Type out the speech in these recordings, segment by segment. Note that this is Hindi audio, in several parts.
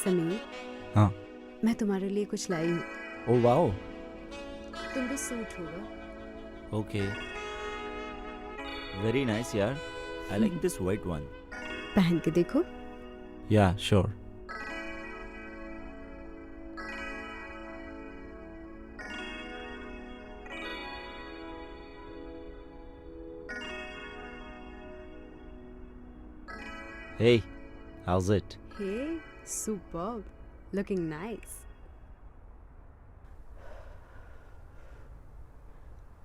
समीर, हाँ। मैं तुम्हारे लिए कुछ लाई हूँ। ओ वाओ, तुम भी सूट होगा। ओके, वेरी नाइस यार, I like this white one. पहन के देखो। या sure. Hey, how's it? Hey, superb. Looking nice.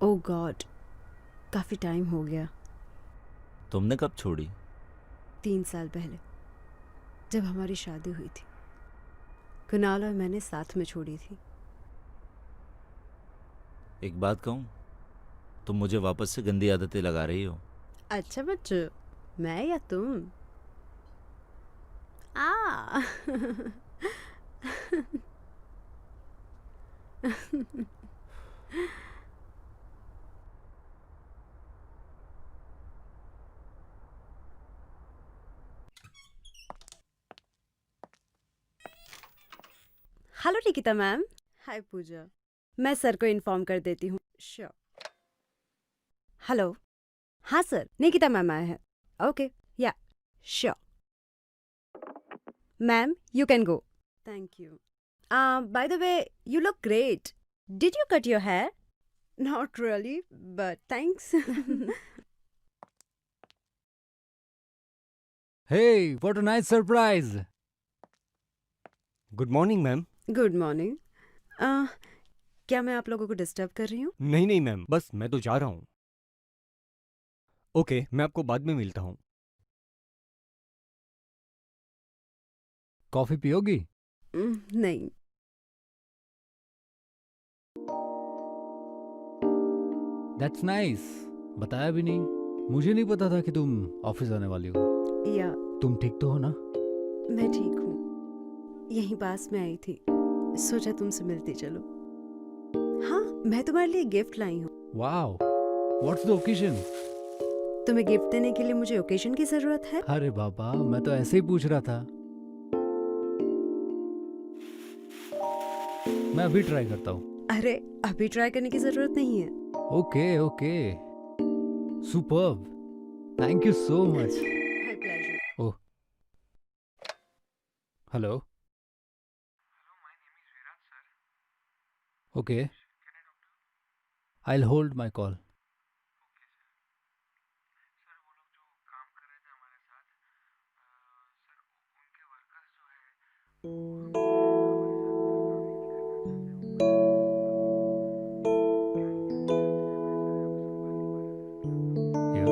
Oh God, काफी टाइम हो गया। तुमने कब छोड़ी? 3 साल पहले, जब हमारी शादी हुई थी। कुणाल और मैंने साथ में छोड़ी थी। एक बात कहूँ, तुम मुझे वापस से गंदी आदतें लगा रही हो। अच्छा बच्चों, मैं या तुम? आ hello Nikita ma'am. Hi Pooja. मैं सर को इन्फॉर्म कर देती हूँ। श्योर। हेलो। हाँ सर, निकिता मैम आए हैं। Okay, yeah sure. Ma'am, you can go. Thank you. By the way, you look great. Did you cut your hair? Not really, but thanks. Hey, what a nice surprise! Good morning ma'am. Good morning. क्या मैं आप लोगों को डिस्टर्ब कर रही हूँ? नहीं नहीं मैम, बस मैं तो जा रहा हूँ। ओके, मैं आपको बाद में मिलता हूँ। कॉफी पियोगी? नहीं। That's nice. बताया भी नहीं। मुझे नहीं पता था कि तुम ऑफिस आने वाली हो। या तुम ठीक तो हो ना? मैं ठीक हूँ। यहीं पास में आई थी, सोचा तुमसे मिलती चलो। हाँ, मैं तुम्हारे लिए गिफ्ट लाई हूँ। Wow. What's the occasion? तुम्हें गिफ्ट देने के लिए मुझे ओकेजन की जरूरत है? अरे बाबा, मैं तो ऐसे ही पूछ रहा था। मैं अभी ट्राई करता हूँ। अरे, अभी ट्राई करने की जरूरत नहीं है। Okay okay. Superb. Thank you so much. My pleasure. Oh, hello. Okay, I'll hold my call. Yeah.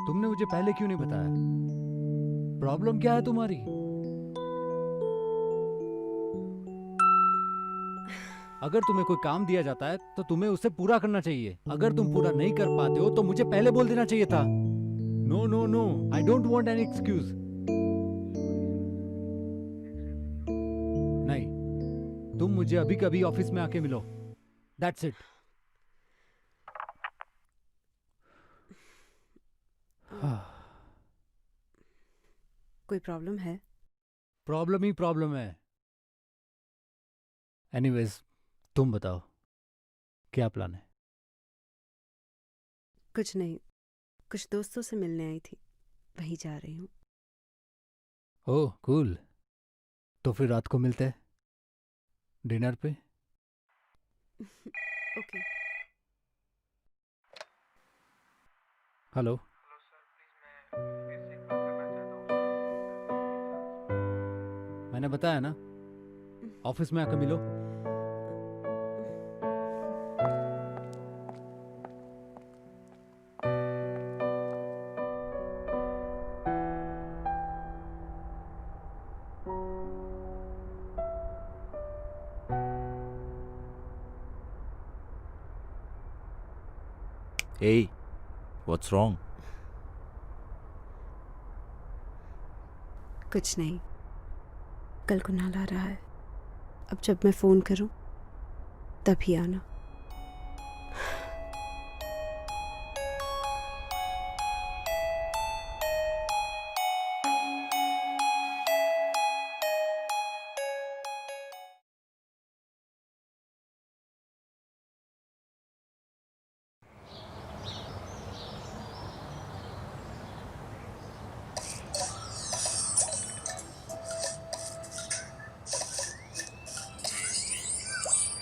तुमने मुझे पहले क्यों नहीं बताया? प्रॉब्लम क्या है तुम्हारी? अगर तुम्हें कोई काम दिया जाता है तो तुम्हें उसे पूरा करना चाहिए। अगर तुम पूरा नहीं कर पाते हो तो मुझे पहले बोल देना चाहिए था। No no no, I don't want any excuse. नहीं, तुम मुझे अभी कभी ऑफिस में आके मिलो। That's it. कोई प्रॉब्लम है? प्रॉब्लम ही प्रॉब्लम है। एनीवेज, तुम बताओ, क्या प्लान है? कुछ नहीं, कुछ दोस्तों से मिलने आई थी, वहीं जा रही हूँ। ओह कूल। तो फिर रात को मिलते हैं डिनर पे। ओके। हेलो। मैंने बताया ना, ऑफिस में आकर मिलो। Hey, what's wrong? कुछ नहीं। कल कुणाल आ रहा है। अब जब मैं फ़ोन करूं तभी आना।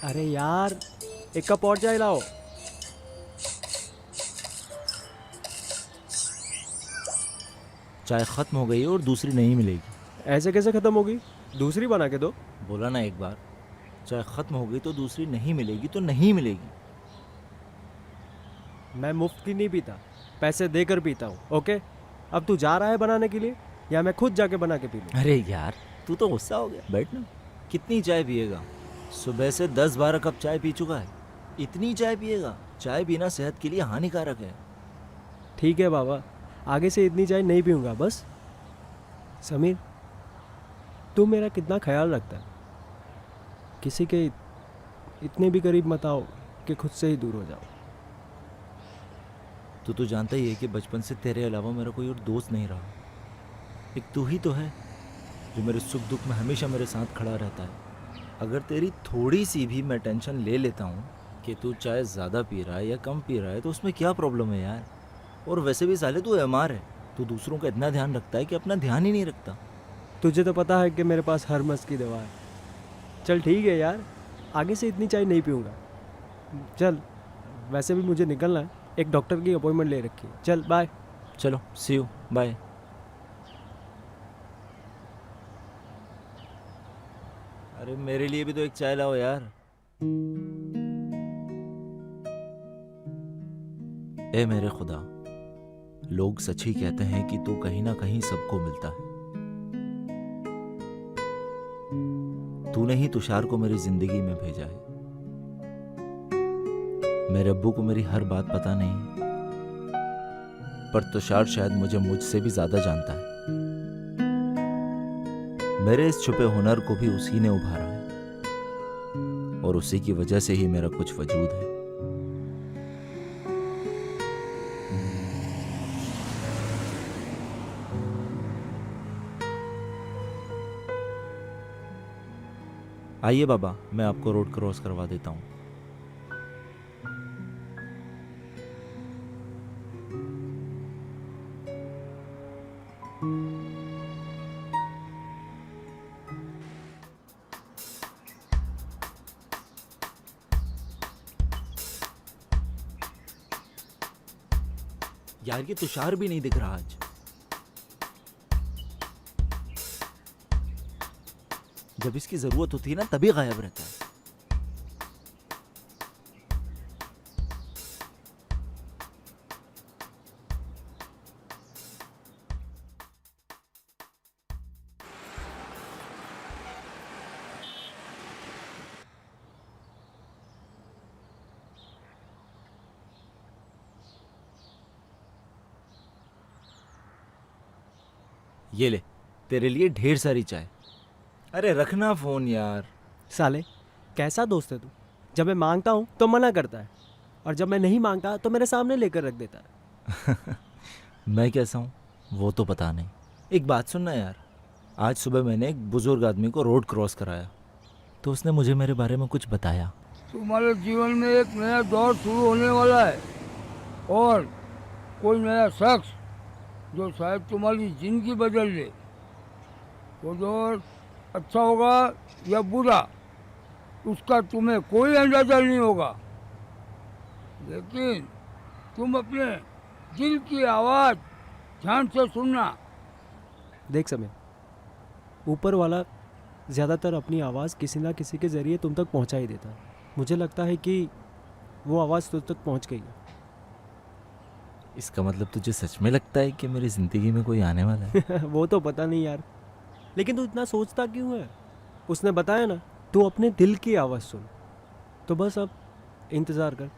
अरे यार, एक कप और चाय लाओ। चाय खत्म हो गई है और दूसरी नहीं मिलेगी। ऐसे कैसे खत्म होगी? दूसरी बना के दो। बोला ना एक बार, चाय खत्म हो गई तो दूसरी नहीं मिलेगी तो नहीं मिलेगी। मैं मुफ्त की नहीं पीता, पैसे देकर पीता हूँ। ओके, अब तू जा रहा है बनाने के लिए या मैं खुद जाके बना के पी लूँ? अरे यार, तू तो गुस्सा हो गया। बैठ ना। कितनी चाय पिएगा? सुबह से 10-12 कप चाय पी चुका है। इतनी चाय पिएगा? चाय पीना सेहत के लिए हानिकारक है। ठीक है बाबा, आगे से इतनी चाय नहीं पीऊँगा बस। समीर, तू मेरा कितना ख्याल रखता है। किसी के इतने भी करीब मत आओ कि खुद से ही दूर हो जाओ। तू तो जानता ही है कि बचपन से तेरे अलावा मेरा कोई और दोस्त नहीं रहा। एक तू ही तो है जो मेरे सुख दुख में हमेशा मेरे साथ खड़ा रहता है। अगर तेरी थोड़ी सी भी मैं टेंशन ले लेता हूँ कि तू चाय ज़्यादा पी रहा है या कम पी रहा है तो उसमें क्या प्रॉब्लम है यार? और वैसे भी साले तू एमआर है। तू दूसरों का इतना ध्यान रखता है कि अपना ध्यान ही नहीं रखता। तुझे तो पता है कि मेरे पास हर मस की दवा है। चल ठीक है यार, आगे से इतनी चाय नहीं पीऊँगा। चल, वैसे भी मुझे निकलना है, एक डॉक्टर की अपॉइंटमेंट ले रखी है। चल बाय। चलो, सी यू, बाय। अरे मेरे लिए भी तो एक चाय लाओ यार। ए मेरे खुदा, लोग सच ही कहते हैं कि तू कहीं ना कहीं सबको मिलता है। तूने ही तुषार को मेरी जिंदगी में भेजा है। मेरे अब्बू को मेरी हर बात पता नहीं, पर तुषार शायद मुझे मुझसे भी ज्यादा जानता है। मेरे इस छुपे हुनर को भी उसी ने उभारा है और उसी की वजह से ही मेरा कुछ वजूद है। आइए बाबा, मैं आपको रोड क्रॉस करवा देता हूँ। यार, ये तुषार भी नहीं दिख रहा आज। जब इसकी जरूरत होती है ना तभी गायब रहता है। ये ले, तेरे लिए ढेर सारी चाय। अरे रखना फोन यार। साले, कैसा दोस्त है तू? जब मैं मांगता हूँ तो मना करता है, और जब मैं नहीं मांगता तो मेरे सामने लेकर रख देता है। मैं कैसा हूँ वो तो पता नहीं। एक बात सुनना यार, आज सुबह मैंने एक बुजुर्ग आदमी को रोड क्रॉस कराया तो उसने मुझे मेरे बारे में कुछ बताया। तुम्हारे जीवन में एक नया दौर शुरू होने वाला है और कोई नया शख्स जो शायद तुम्हारी जिंदगी बदल दे। वो दौर अच्छा होगा या बुरा, उसका तुम्हें कोई अंदाजा नहीं होगा, लेकिन तुम अपने दिल की आवाज़ ध्यान से सुनना। देख समय, ऊपर वाला ज़्यादातर अपनी आवाज़ किसी ना किसी के ज़रिए तुम तक पहुंचा ही देता है। मुझे लगता है कि वो आवाज़ तुझ तक पहुंच गई है। इसका मतलब तुझे सच में लगता है कि मेरी जिंदगी में कोई आने वाला है? वो तो पता नहीं यार, लेकिन तू इतना सोचता क्यों है? उसने बताया ना, तू अपने दिल की आवाज़ सुन। तो बस अब इंतज़ार कर।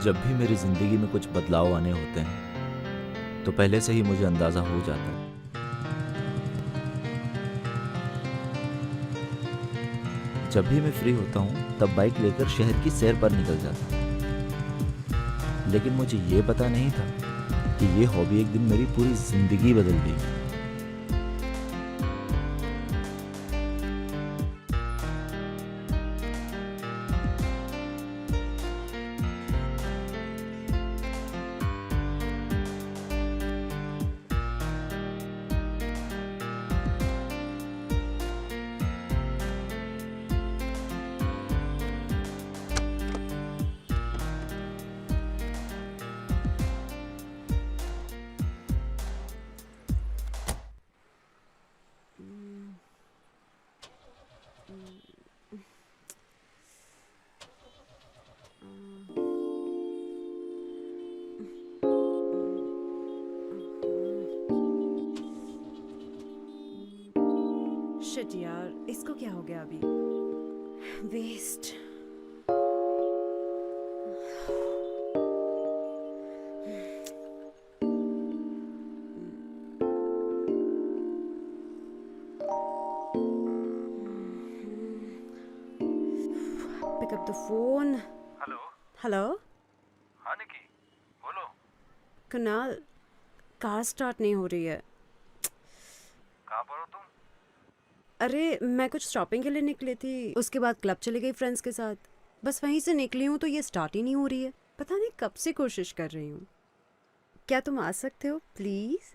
जब भी मेरी ज़िंदगी में कुछ बदलाव आने होते हैं तो पहले से ही मुझे अंदाज़ा हो जाता है। जब भी मैं फ्री होता हूँ तब बाइक लेकर शहर की सैर पर निकल जाता हूँ। लेकिन मुझे ये पता नहीं था कि ये हॉबी एक दिन मेरी पूरी ज़िंदगी बदल देगी। शिट यार, इसको क्या हो गया अभी? Waste. Pick up the phone. Hello. Hello? हाँ निकी, बोलो। कुणाल, कार स्टार्ट नहीं हो रही है। कहाँ पर हो तुम? अरे मैं कुछ शॉपिंग के लिए निकली थी, उसके बाद क्लब चली गई फ्रेंड्स के साथ। बस वहीं से निकली हूँ तो ये स्टार्ट ही नहीं हो रही है। पता नहीं कब से कोशिश कर रही हूँ। क्या तुम आ सकते हो प्लीज़?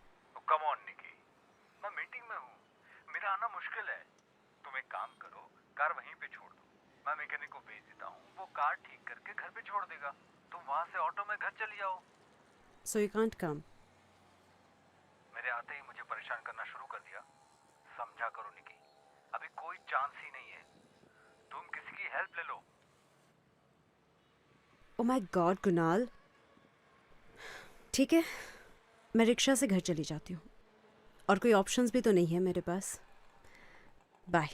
कम ऑन निकी, मैं मीटिंग में हूँ, मेरा आना मुश्किल है। तुम एक काम करो, कार वहीं पे छोड़ दो, मैं मैकेनिक को भेज देता हूँ, वो कार ठीक करके घर पे छोड़ देगा। तुम वहाँ से ऑटो में घर चली जाओ। So you can't come? मेरे आते ही मुझे परेशान करना शुरू कर दिया। समझा करो निकी, अभी कोई चांस ही नहीं है। तुम किसी की हेल्प ले लो। ओ माय गॉड कुणाल, ठीक है, मैं रिक्शा से घर चली जाती हूँ। और कोई ऑप्शंस भी तो नहीं है मेरे पास। बाय।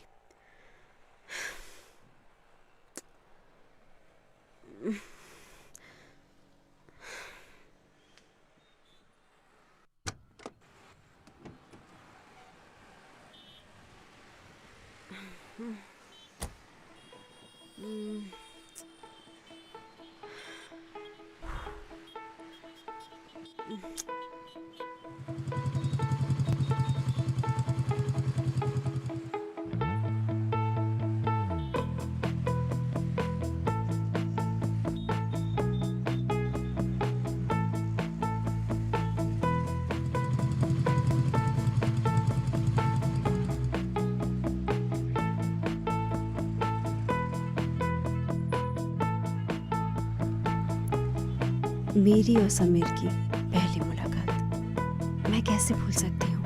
मेरी और समीर की पहली मुलाकात मैं कैसे भूल सकती हूँ?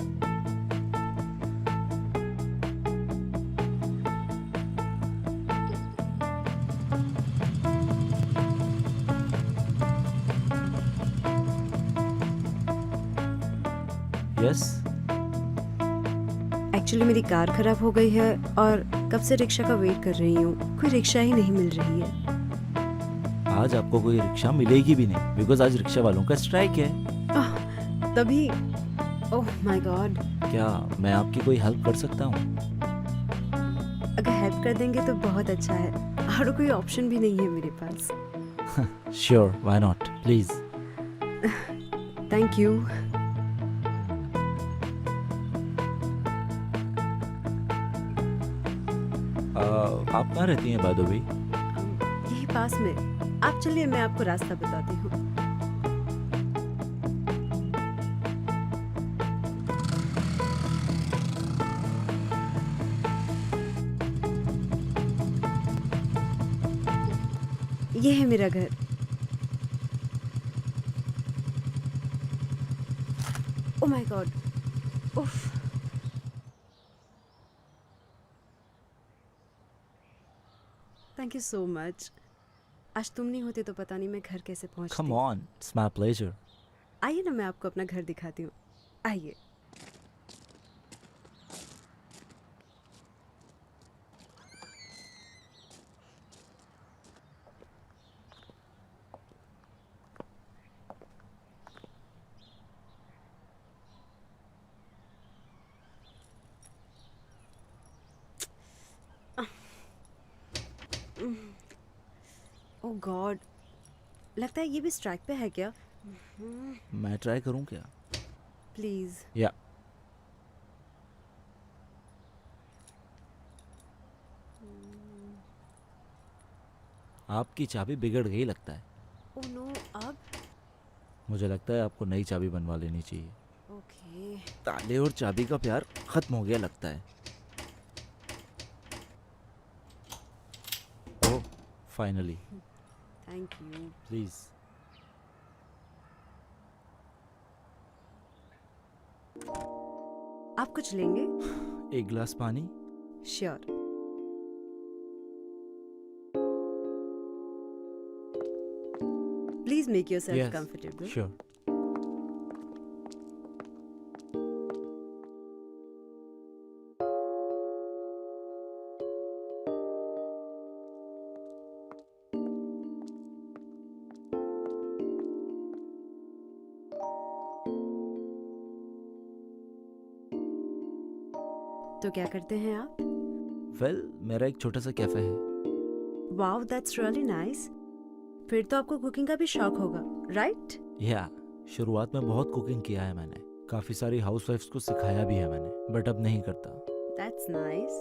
यस। एक्चुअली मेरी कार खराब हो गई है और कब से रिक्शा का वेट कर रही हूँ। कोई रिक्शा ही नहीं मिल रही है। आज आपको कोई रिक्शा मिलेगी भी नहीं बिकॉज आज रिक्शा वालों का स्ट्राइक है। तभी ओह माय गॉड, क्या मैं आपकी कोई हेल्प कर सकता हूँ? अगर हेल्प कर देंगे तो बहुत अच्छा है। और कोई ऑप्शन भी नहीं है मेरे पास। Sure, why not, please. Thank you. आप कहाँ रहती हैं बाय द वे? यही पास में। आप चलिए, मैं आपको रास्ता बताती हूँ। ये है मेरा घर। ओ माय गॉड, उफ। Thank you so much. आज तुम नहीं होते तो पता नहीं मैं घर कैसे पहुंचती। Come on, it's my pleasure. आइए ना, मैं आपको अपना घर दिखाती हूँ। आइए। ओह गॉड, लगता है ये भी स्ट्राइक पे है क्या? मैं ट्राई करूं क्या? प्लीज। या आपकी चाबी बिगड़ गई लगता है। ओह नो, अब? मुझे लगता है आपको नई चाबी बनवा लेनी चाहिए। ओके। ताले और चाबी का प्यार खत्म हो गया लगता है। ओह फाइनली, थैंक यू। प्लीज। आप कुछ लेंगे? एक गिलास पानी। Sure. Please make yourself Yes, comfortable. sure. तो क्या करते हैं आप? वेल, मेरा एक छोटा सा कैफे है। Wow, that's really nice. फिर तो आपको कुकिंग का भी शौक होगा, राइट? या शुरुआत में बहुत कुकिंग किया है मैंने, काफी सारी हाउसवाइफ्स को सिखाया भी है मैंने, बट अब नहीं करता। That's nice.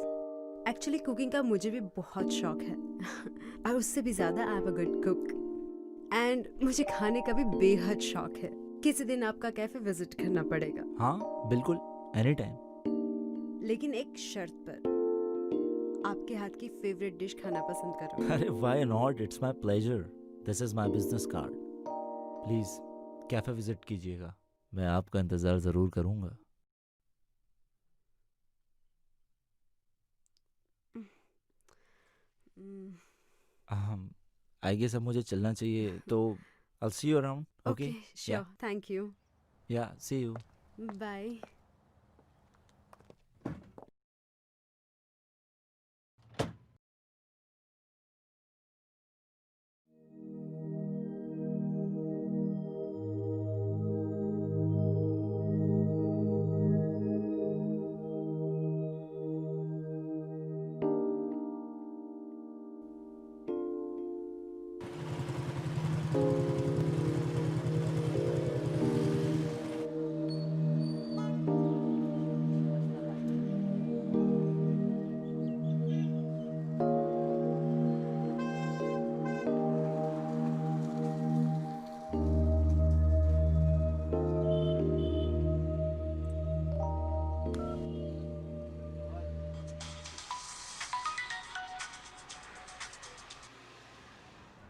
एक्चुअली कुकिंग का मुझे भी बहुत शौक है और उससे भी ज्यादा I am a good cook. And मुझे खाने का भी बेहद शौक है। किसी दिन आपका कैफे विजिट करना पड़ेगा, हाँ बिल्कुल, एनी टाइम। लेकिन एक शर्त पर। आपके हाथ की फेवरेट डिश खाना पसंद करो। अरे why not, it's my pleasure. This is my business card. Please cafe visit कीजिएगा, मैं आपका इंतजार जरूर करूंगा। आई गेस अब मुझे चलना चाहिए, तो I see you around. Okay, sure, thank you. या see you. Bye.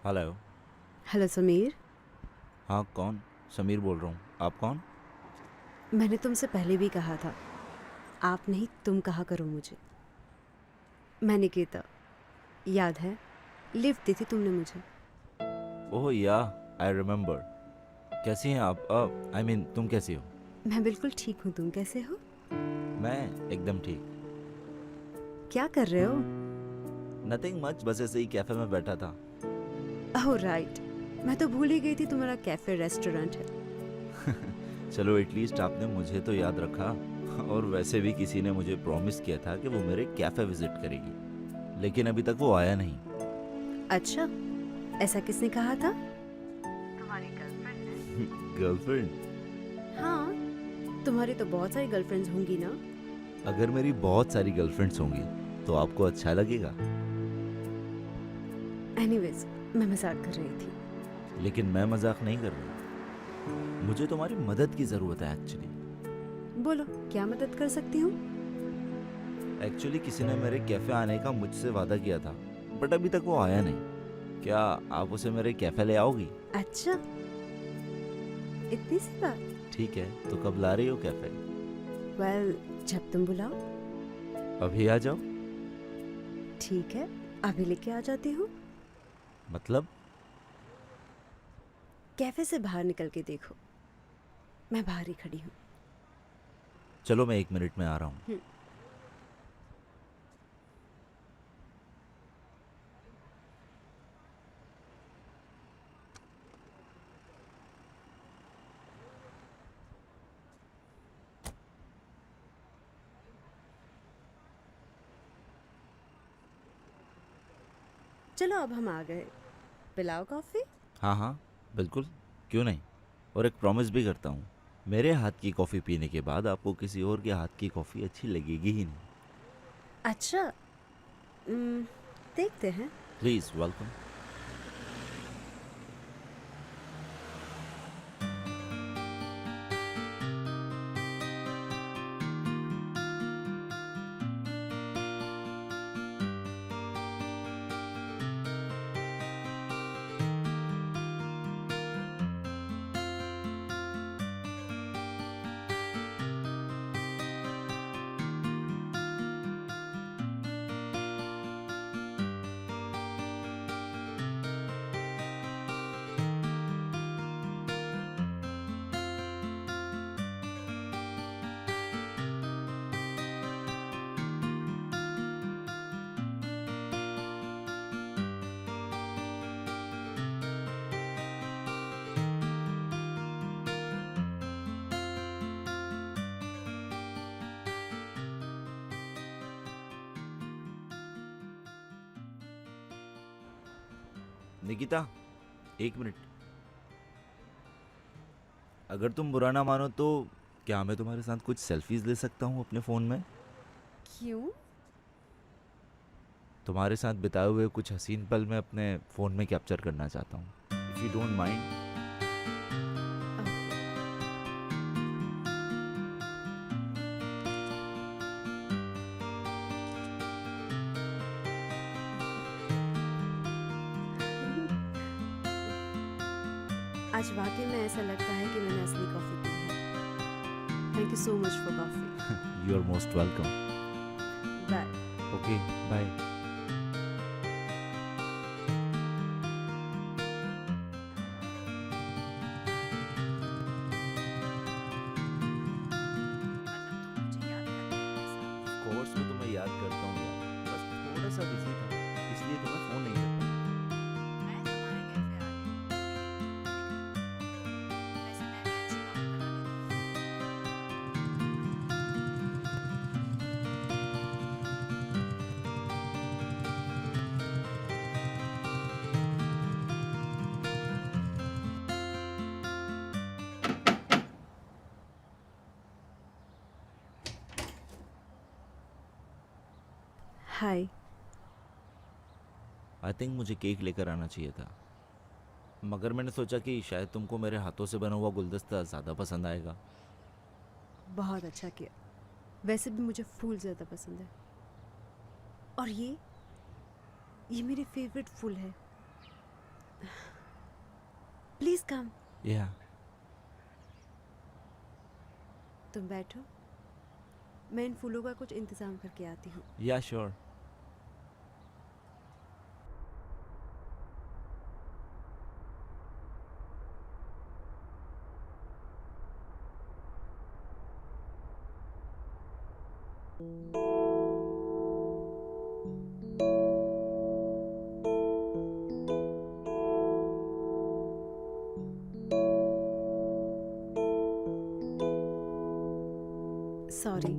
Hello. Hello Sameer, हाँ कौन? समीर बोल रहा हूँ, आप कौन? मैंने तुमसे पहले भी कहा था, आप नहीं तुम कहा करो मुझे। मैं निकिता, याद है? लिफ्ट दी थी तुमने मुझे। ओह या, आई रिमेम्बर। कैसी हैं आप? आई मीन तुम कैसी हो? मैं बिल्कुल ठीक हूँ, तुम कैसे हो? मैं एकदम ठीक। क्या कर रहे हो? नथिंग मच, बस ऐसे ही कैफे में बैठा था। ओह राइट, मैं तो भूल ही गई थी तुम्हारा कैफे रेस्टोरेंट है। चलो एटलीस्ट आपने मुझे तो याद रखा। और वैसे भी किसी ने मुझे प्रॉमिस किया था कि वो मेरे कैफे विजिट करेगी, लेकिन अभी तक वो आया नहीं। अच्छा, ऐसा किसने कहा था? तुम्हारी गर्लफ्रेंड ने। गर्लफ्रेंड? हाँ, तुम्हारी तो बहुत सारी गर्लफ्रेंड्स होंगी ना? अगर मेरी बहुत सारी गर्लफ्रेंड्स होंगी तो आपको अच्छा लगेगा। एनीवेज, मैं मजाक कर रही थी। लेकिन मैं मजाक नहीं कर रहा, मुझे तुम्हारी मदद की जरूरत है एक्चुअली। बोलो, क्या मदद कर सकती हूँ? एक्चुअली किसी ने मेरे कैफे आने का मुझसे वादा किया था, बट अभी तक वो आया नहीं। क्या आप उसे मेरे कैफे ले आओगी? अच्छा, इतनी सी बात? ठीक है, तो कब ला रही हो कैफे? वेल, जब तुम बुलाओ। अभी आ जाओ। ठीक है, अभी लेके आ जाती हूँ। मतलब? कैफे से बाहर निकल के देखो, मैं बाहर ही खड़ी हूँ। चलो मैं 1 मिनट में आ रहा हूँ। चलो अब हम आ गए, पिलाओ कॉफ़ी। हाँ हाँ बिल्कुल, क्यों नहीं। और एक प्रॉमिस भी करता हूँ, मेरे हाथ की कॉफ़ी पीने के बाद आपको किसी और के हाथ की कॉफ़ी अच्छी लगेगी ही नहीं। अच्छा, देखते हैं। Please welcome. निकिता, एक मिनट। अगर तुम बुरा ना मानो तो क्या मैं तुम्हारे साथ कुछ सेल्फीज ले सकता हूँ अपने फ़ोन में? क्यों? तुम्हारे साथ बिताए हुए कुछ हसीन पल मैं अपने फ़ोन में कैप्चर करना चाहता हूँ, इफ़ यू डोंट माइंड। आज वाकई में ऐसा लगता है कि मैंने असली कॉफ़ी पी है। Thank you so much for coffee. You are most welcome. Bye. Okay bye. Course में तुम्हें याद करता हूँ यार, बस थोड़ा सा बिजी था इसलिए तुम्हें फ़ोन नहीं कर पाया। हाय। आई थिंक मुझे केक लेकर आना चाहिए था, मगर मैंने सोचा कि शायद तुमको मेरे हाथों से बना हुआ गुलदस्ता ज़्यादा पसंद आएगा। बहुत अच्छा किया। वैसे भी मुझे फूल ज़्यादा पसंद है, और ये मेरे फेवरेट फूल है। प्लीज़ कम। या तुम बैठो, मैं इन फूलों का कुछ इंतज़ाम करके आती हूँ। या श्योर। सॉरी,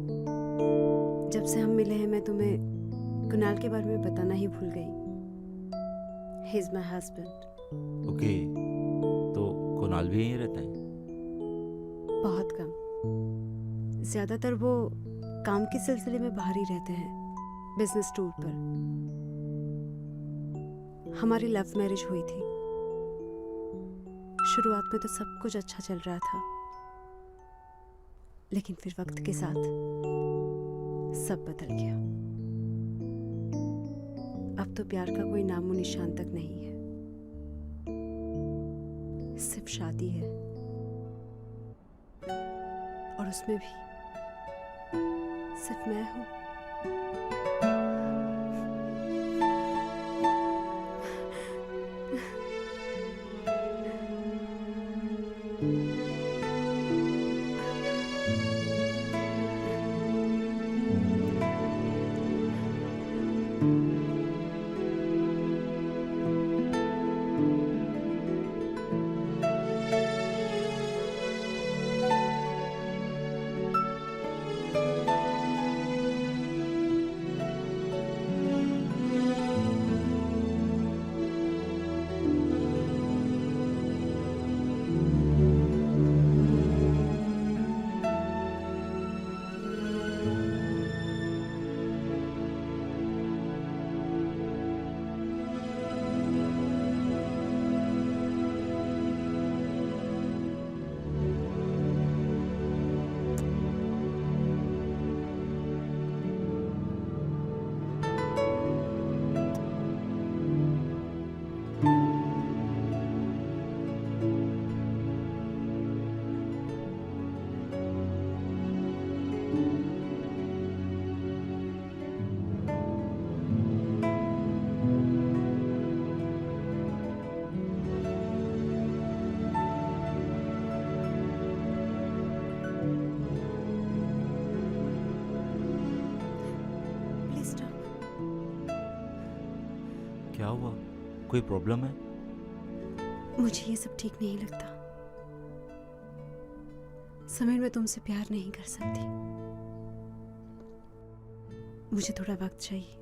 जब से हम मिले हैं मैं तुम्हें कुणाल के बारे में बताना ही भूल गई। He is my husband. Okay, तो कुणाल भी यहीं रहता है? बहुत कम, ज़्यादातर वो काम के सिलसिले में बाहर ही रहते हैं, बिजनेस टूर पर। हमारी लव मैरिज हुई थी। शुरुआत में तो सब कुछ अच्छा चल रहा था, लेकिन फिर वक्त के साथ सब बदल गया। अब तो प्यार का कोई नामो निशान तक नहीं है, सिर्फ शादी है, और उसमें भी सिर्फ मैं हूँ। क्या हुआ? कोई प्रॉब्लम है? मुझे ये सब ठीक नहीं लगता। समीर, मैं तुमसे प्यार नहीं कर सकती। मुझे थोड़ा वक्त चाहिए।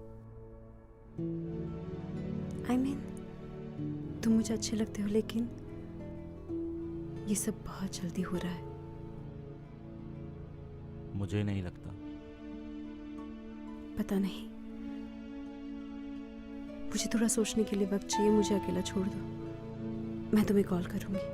I mean, तुम मुझे अच्छे लगते हो, लेकिन ये सब बहुत जल्दी हो रहा है। मुझे नहीं लगता। पता नहीं, मुझे थोड़ा सोचने के लिए वक्त चाहिए। मुझे अकेला छोड़ दो, मैं तुम्हें कॉल करूंगी।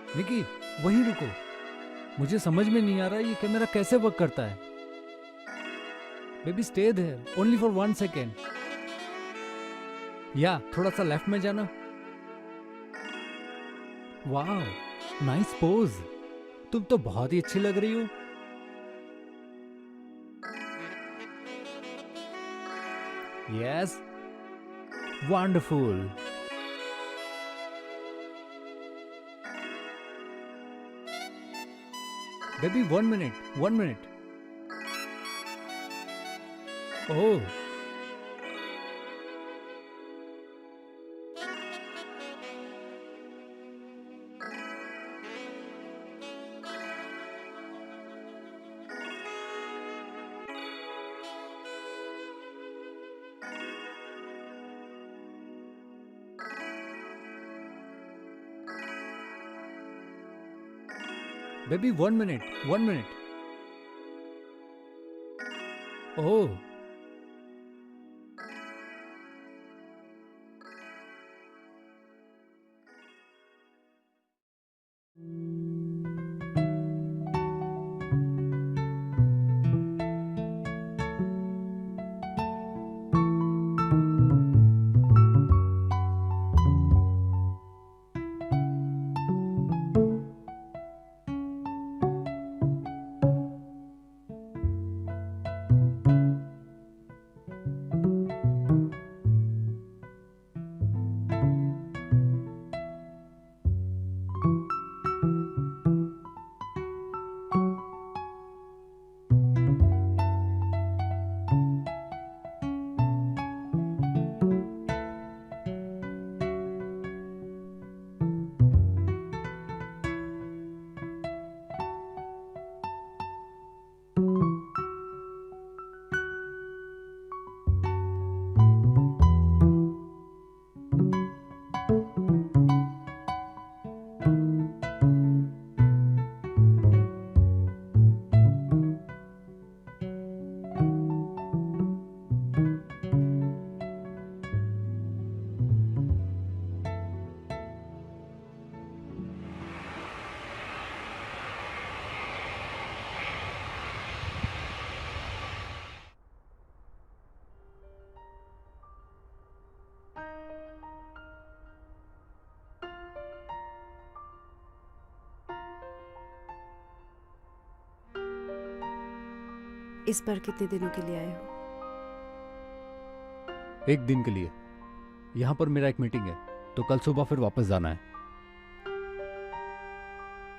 निकी, वहीं रुको। मुझे समझ में नहीं आ रहा ये कैमरा कैसे वर्क करता है। Baby stay there only for 1 second. या थोड़ा सा लेफ्ट में जाना। वाह, नाइस पोज। तुम तो बहुत ही अच्छी लग रही हो। Yes, wonderful. Baby 1 minute, 1 minute. Oh, baby 1 minute, 1 minute. Oh, इस बार कितने दिनों के लिए आए हो? 1 दिन के लिए। यहाँ पर मेरा एक मीटिंग है, तो कल सुबह फिर वापस जाना है।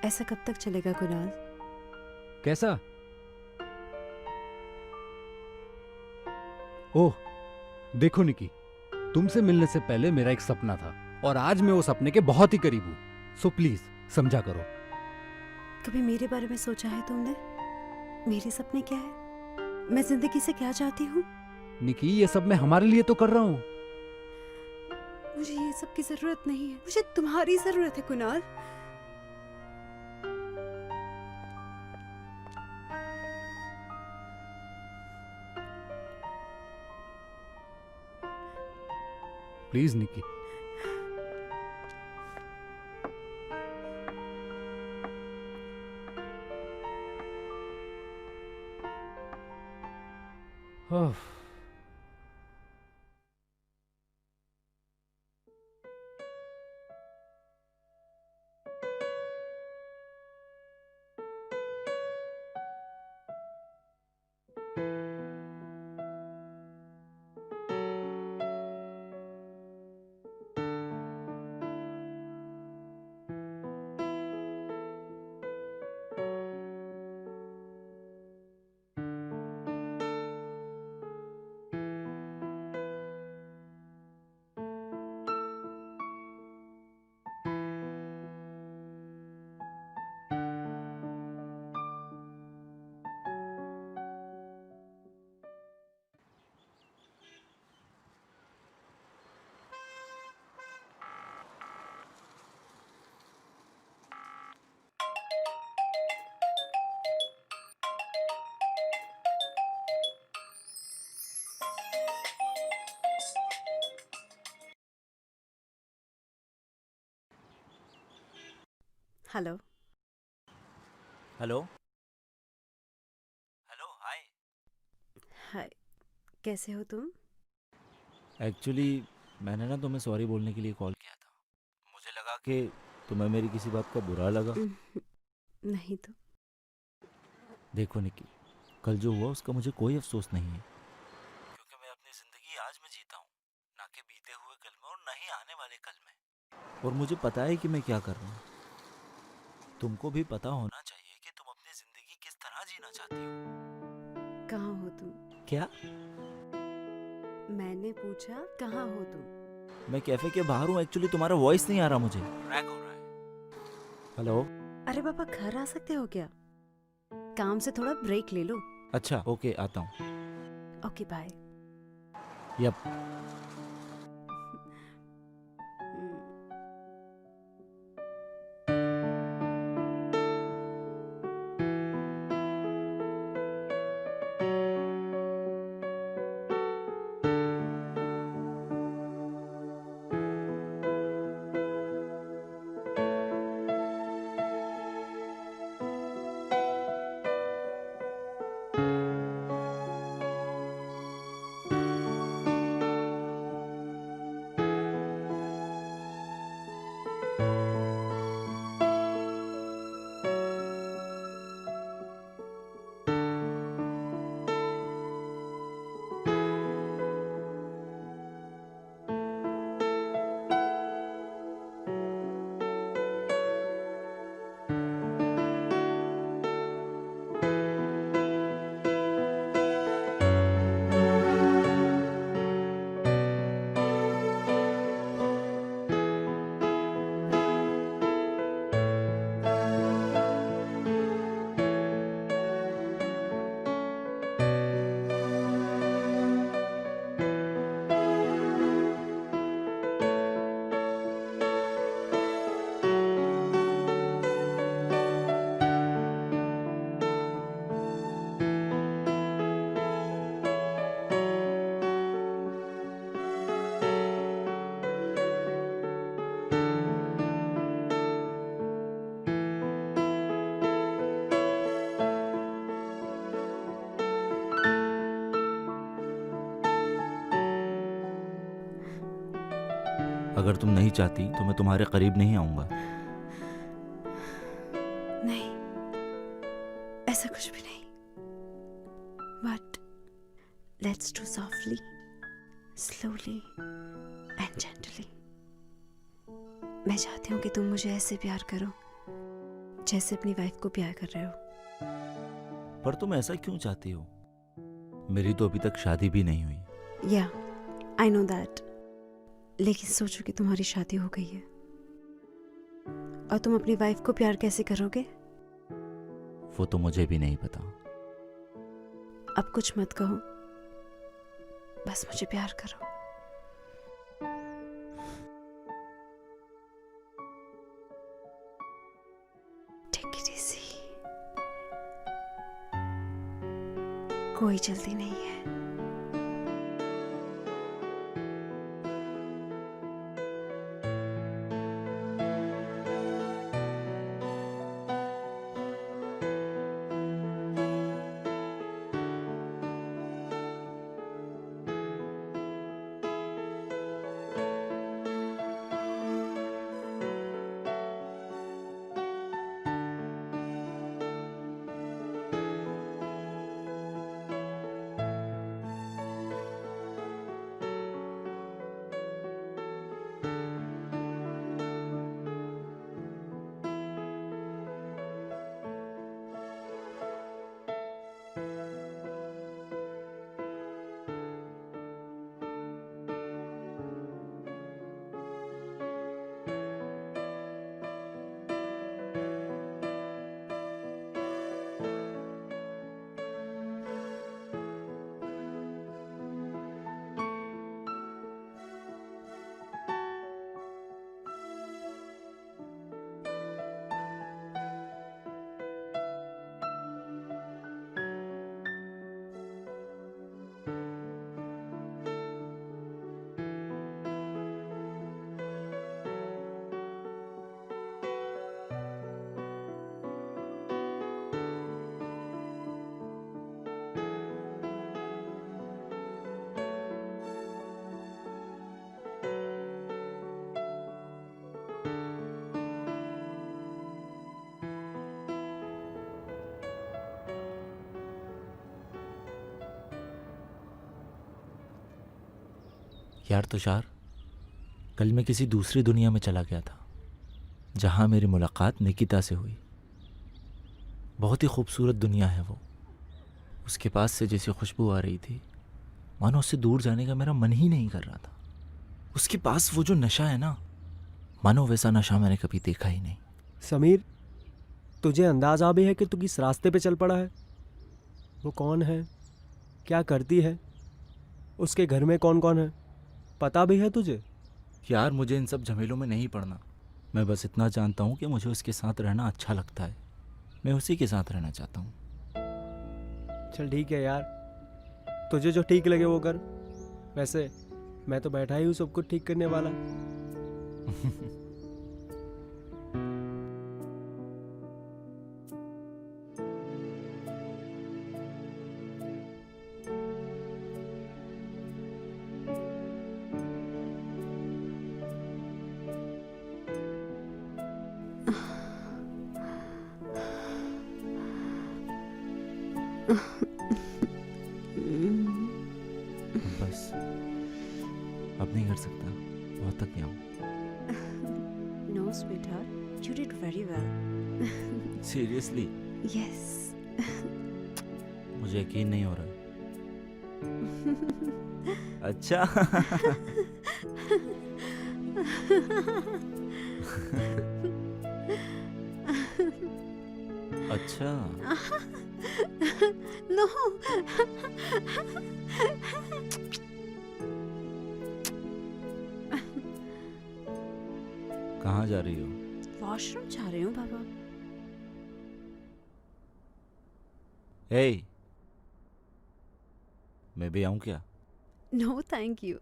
ऐसा कब तक चलेगा कुणाल? कैसा? ओह, देखो निकी, तुमसे मिलने से पहले मेरा एक सपना था और आज मैं वो सपने के बहुत ही करीब हूं। सो प्लीज समझा करो। कभी मेरे बारे में सोचा है तुमने? मेरे सपने क्या है? मैं जिंदगी से क्या चाहती हूँ? निकी, ये सब मैं हमारे लिए तो कर रहा हूँ। मुझे ये सब की जरूरत नहीं है, मुझे तुम्हारी जरूरत है Kunal. Please Nikki. Oh, hello. Hello hello hi. Hi, कैसे हो तुम? एक्चुअली मैंने ना तुम्हें सॉरी बोलने के लिए कॉल किया था। मुझे लगा कि तुम्हें मेरी किसी बात का बुरा लगा। नहीं तो। देखो निकी, कल जो हुआ उसका मुझे कोई अफसोस नहीं है, क्योंकि मैं अपनी ज़िंदगी आज में जीता हूँ, ना कि बीते हुए कल में और ना ही आने वाले कल में। और मुझे पता है कि मैं क्या कर रहा हूँ। तुमको भी पता होना चाहिए कि तुम अपनी ज़िंदगी किस तरह जीना चाहती हो। कहाँ हो तुम? क्या? मैंने पूछा कहाँ हो तुम? मैं कैफे के बाहर हूँ। एक्चुअली तुम्हारा वॉइस नहीं आ रहा मुझे, क्रैक हो रहा है। हेलो। अरे पापा, घर आ सकते हो क्या? काम से थोड़ा ब्रेक ले लो। अच्छा ओके, आता हूँ। Okay bye. यप। अगर तुम नहीं चाहती तो मैं तुम्हारे करीब नहीं आऊंगा। नहीं, ऐसा कुछ भी नहीं। But let's do softly, slowly and gently. मैं चाहती हूँ कि तुम मुझे ऐसे प्यार करो जैसे अपनी वाइफ को प्यार कर रहे हो। पर तुम ऐसा क्यों चाहती हो? मेरी तो अभी तक शादी भी नहीं हुई। या आई नो दैट, लेकिन सोचो कि तुम्हारी शादी हो गई है और तुम अपनी वाइफ को प्यार कैसे करोगे? वो तो मुझे भी नहीं पता। अब कुछ मत कहो, बस मुझे प्यार करो। टेक इट इजी, कोई जल्दी नहीं है। यार तुषार, कल मैं किसी दूसरी दुनिया में चला गया था जहाँ मेरी मुलाकात निकिता से हुई। बहुत ही खूबसूरत दुनिया है वो। उसके पास से जैसी खुशबू आ रही थी, मानो उससे दूर जाने का मेरा मन ही नहीं कर रहा था। उसके पास वो जो नशा है ना, मानो वैसा नशा मैंने कभी देखा ही नहीं। समीर, तुझे अंदाजा भी है कि तू किस रास्ते पे चल पड़ा है? वो कौन है, क्या करती है, उसके घर में कौन कौन है, पता भी है तुझे? यार मुझे इन सब झमेलों में नहीं पड़ना। मैं बस इतना जानता हूँ कि मुझे उसके साथ रहना अच्छा लगता है। मैं उसी के साथ रहना चाहता हूँ। चल ठीक है यार, तुझे जो ठीक लगे वो कर। वैसे मैं तो बैठा ही हूँ सब कुछ ठीक करने वाला। बस अब नहीं कर सकता, बहुत थक गया हूँ। No, sweetheart, you did very well. Seriously Yes. मुझे यकीन नहीं हो रहा है। अच्छा। अच्छा, No. कहाँ जा रही हो? वॉशरूम जा रही हूँ बाबा। हे, मैं भी आऊँ क्या? No, thank you.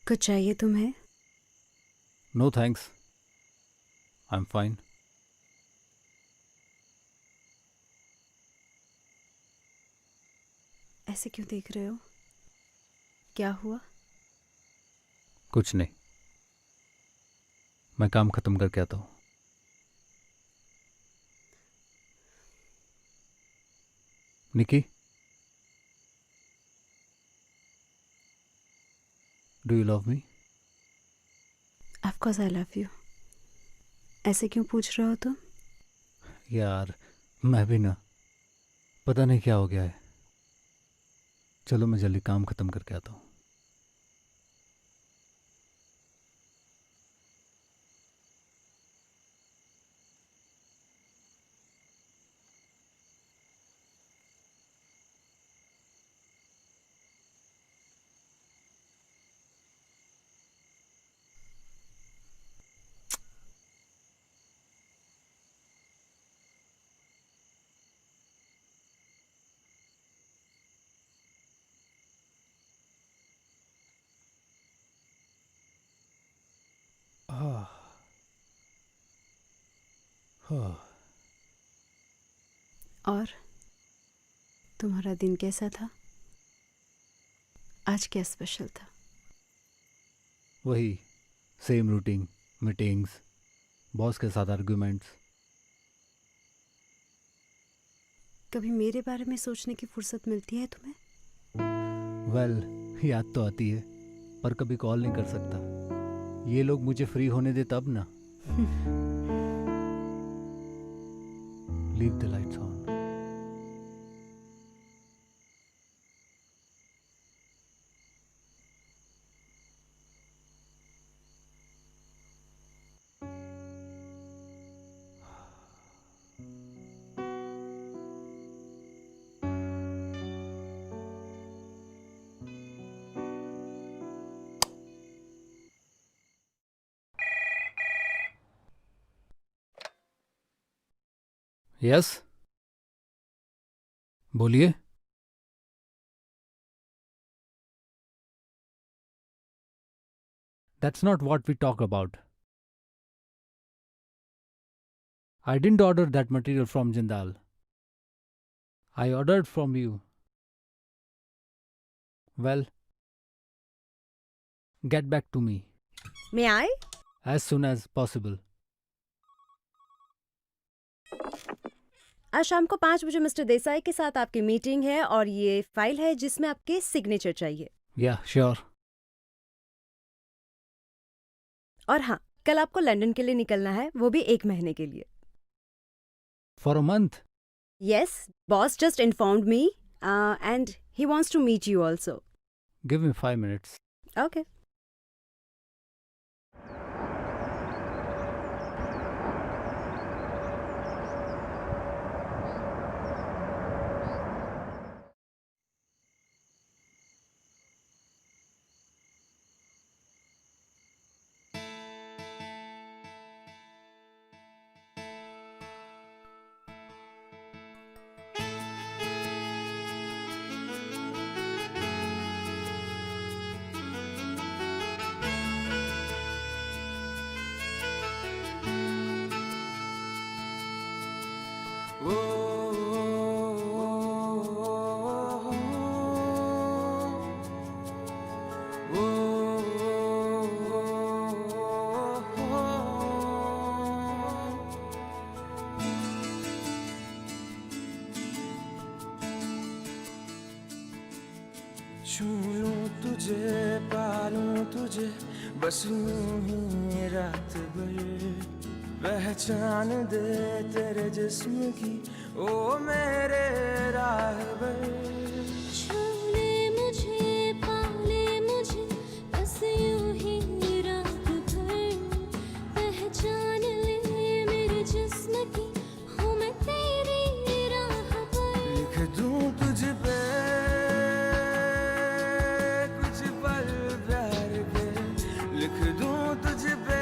कुछ चाहिए तुम्हें? No thanks, I am fine. ऐसे क्यों देख रहे हो? क्या हुआ? कुछ नहीं, मैं काम खत्म करके आता हूँ। Nikki, do you love me? Of course I love you. ऐसे क्यों पूछ रहे हो तुम? यार मैं भी ना, पता नहीं क्या हो गया है। चलो मैं जल्दी काम खत्म करके आता हूँ। और तुम्हारा दिन कैसा था? आज क्या स्पेशल था? वही सेम रूटीन, मीटिंग्स, बॉस के साथ आर्ग्यूमेंट्स। कभी मेरे बारे में सोचने की फुर्सत मिलती है तुम्हें? वेल, याद तो आती है, पर कभी कॉल नहीं कर सकता। ये लोग मुझे फ्री होने दे तब ना। Leave the lights on. Yes, बोलिए। That's not what we talk about. I didn't order that material from Jindal. I ordered from you. Well, get back to me May I? as soon as possible. आज शाम को 5 बजे मिस्टर देसाई के साथ आपकी मीटिंग है और ये फाइल है जिसमें आपके सिग्नेचर चाहिए। Yeah, sure. और हाँ, कल आपको लंदन के लिए निकलना है, वो भी 1 महीने के लिए। For a month. Yes, boss just informed me and he wants to meet you also. Give me 5 minutes. Okay. छू लूं तुझे, पालूं तुझे, बस यूं ही रात भर, पहचान दे तेरे जिस्म की ओ मेरे राहबर। छूले मुझे, पाले मुझे, बस यूं ही रात भर, पहचान ले मेरे जिस्म की हूँ मैं तेरी राहबर। लिख दूं तुझ पे कुछ पल प्यार के, लिख दूं तुझ पे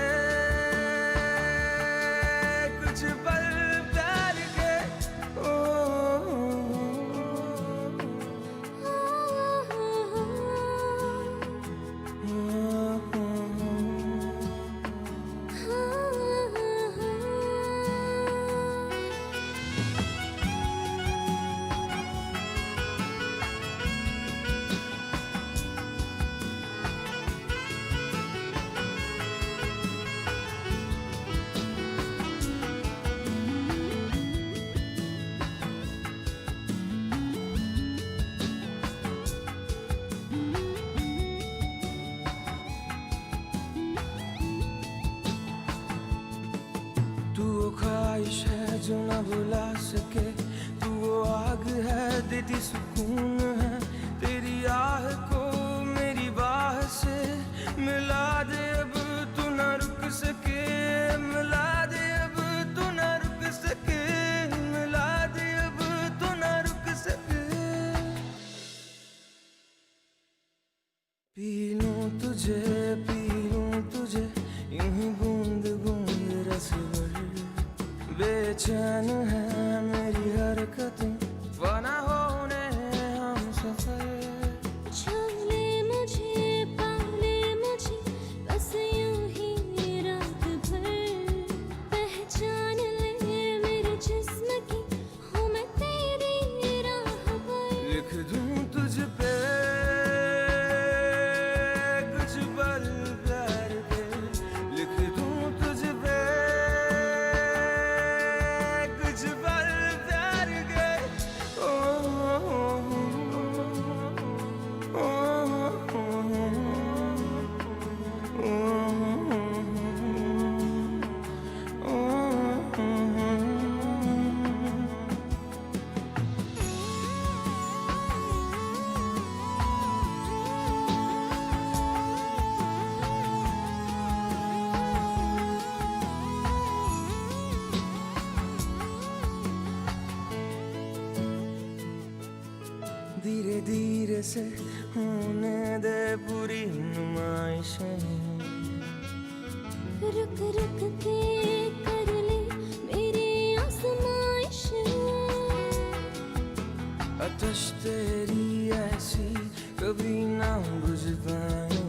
कुछ पल प्यार के। ओ तू वो ख्वाहिश है जो न भुला सके, तू वो आग है देती सुकून है, तेरी आह को मेरी बाह से मिला दे अब तू न रुक सके, मिला दे अब तू न रुक सके, मिला दे अब तू न रुक सके। पी लूं तुझे, पी लूं तुझे, यूं ही बूंद बूंद रस भर, बेचैन है मेरी हरकतें, फना होने हम सफर। छूले मुझे, पाले मुझे, बस यूं ही रात भर, पहचान ले मेरे जिस्म की हूँ मैं तेरी राहबर। लिख दूं तुझ पे कुछ पल प्यार के, लिख दूं तुझ पे कुछ पल प्यार के। ओ धीरे धीरे से होने दे पूरी नुमाइशें, रुक रुक के कर ले मेरी आजमाइशें। आतिश तेरी ऐसी कभी ना बुझ पाए,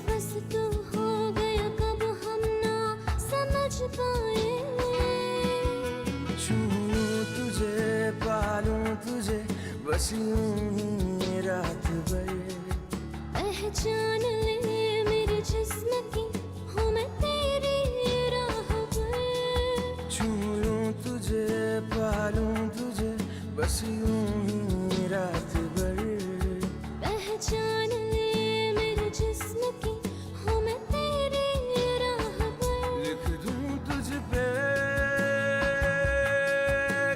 बस तू हो गया कब हम ना समझ पाए। छूऊं तुझे पालूं तुझे बस यूं ही रात भर। पहचान ले मेरे जिस्म की हूँ मैं तेरी राह पर। छू लूं तुझे पालूं तुझे बस यूं ही रात भर। पहचान ले मेरे जिस्म की हूँ मैं तेरी राह पर। लिख दूं तुझ पे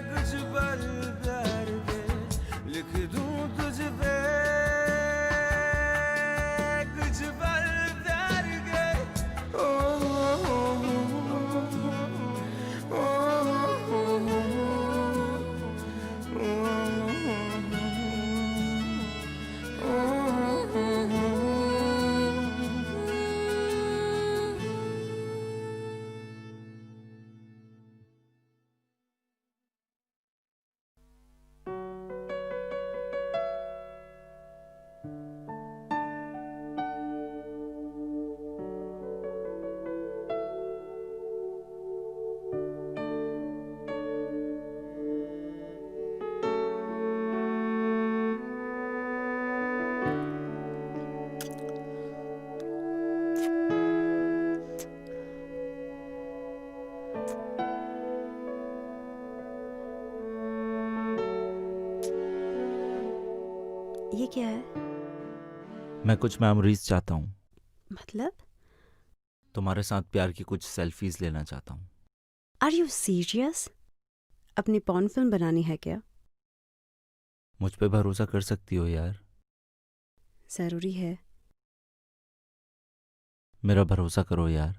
कुछ पल प्यार के। लिख दूं तुझ पे कुछ पल प्यार के। ओ, ओ, ओ, ये क्या है? मैं कुछ मेमोरीज चाहता हूँ। मतलब? तुम्हारे साथ प्यार की कुछ सेल्फीज लेना चाहता हूँ। Are you serious? अपनी पॉर्न फिल्म बनानी है क्या? मुझ पे भरोसा कर सकती हो यार। जरूरी है। मेरा भरोसा करो यार।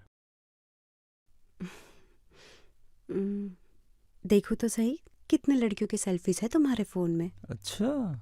देखो तो सही कितने लड़कियों की सेल्फीज है तुम्हारे फोन में। अच्छा।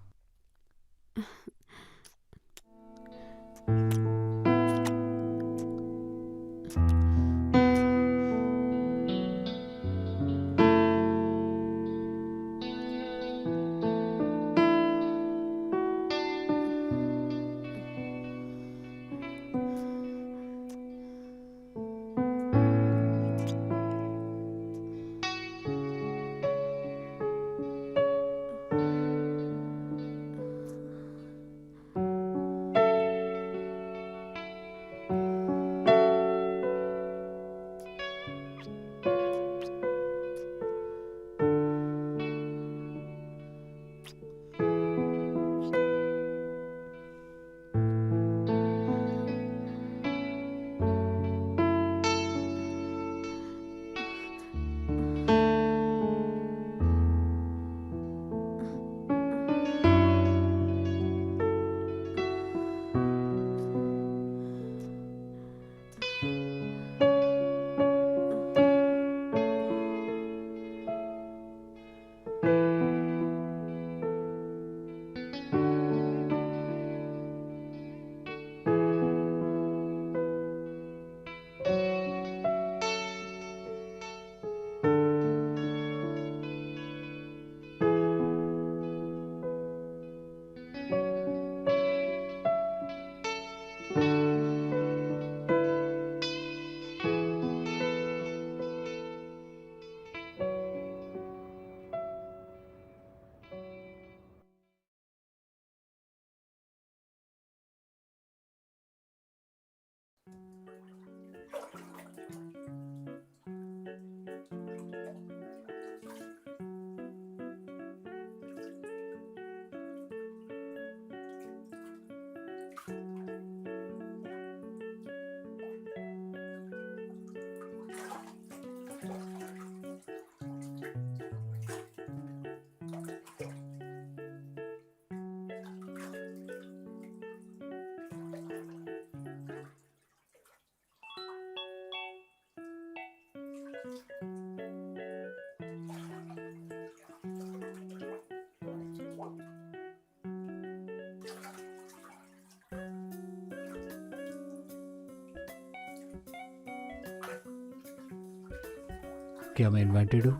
क्या मैं इन्वाइटेड हूँ?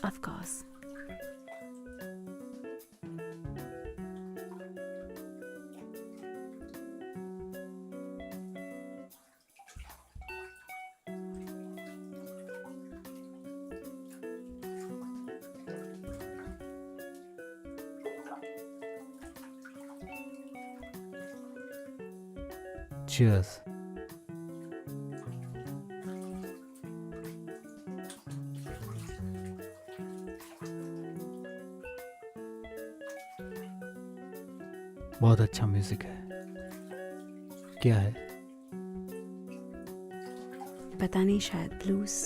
Of course. Cheers. बहुत अच्छा म्यूजिक है. क्या है? पता नहीं, शायद ब्लूज.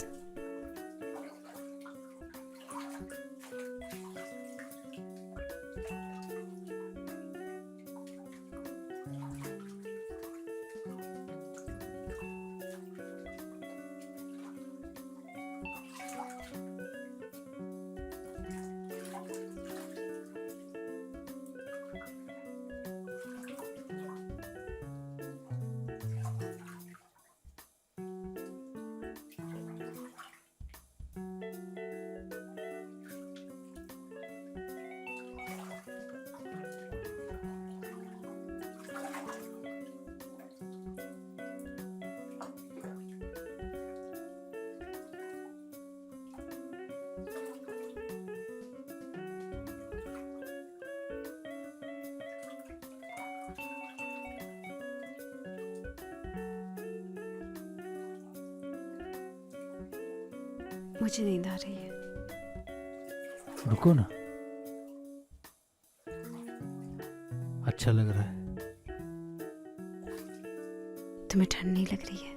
मुझे नींद आ रही है. रुको ना. अच्छा लग रहा है. तुम्हें ठंड नहीं लग रही है?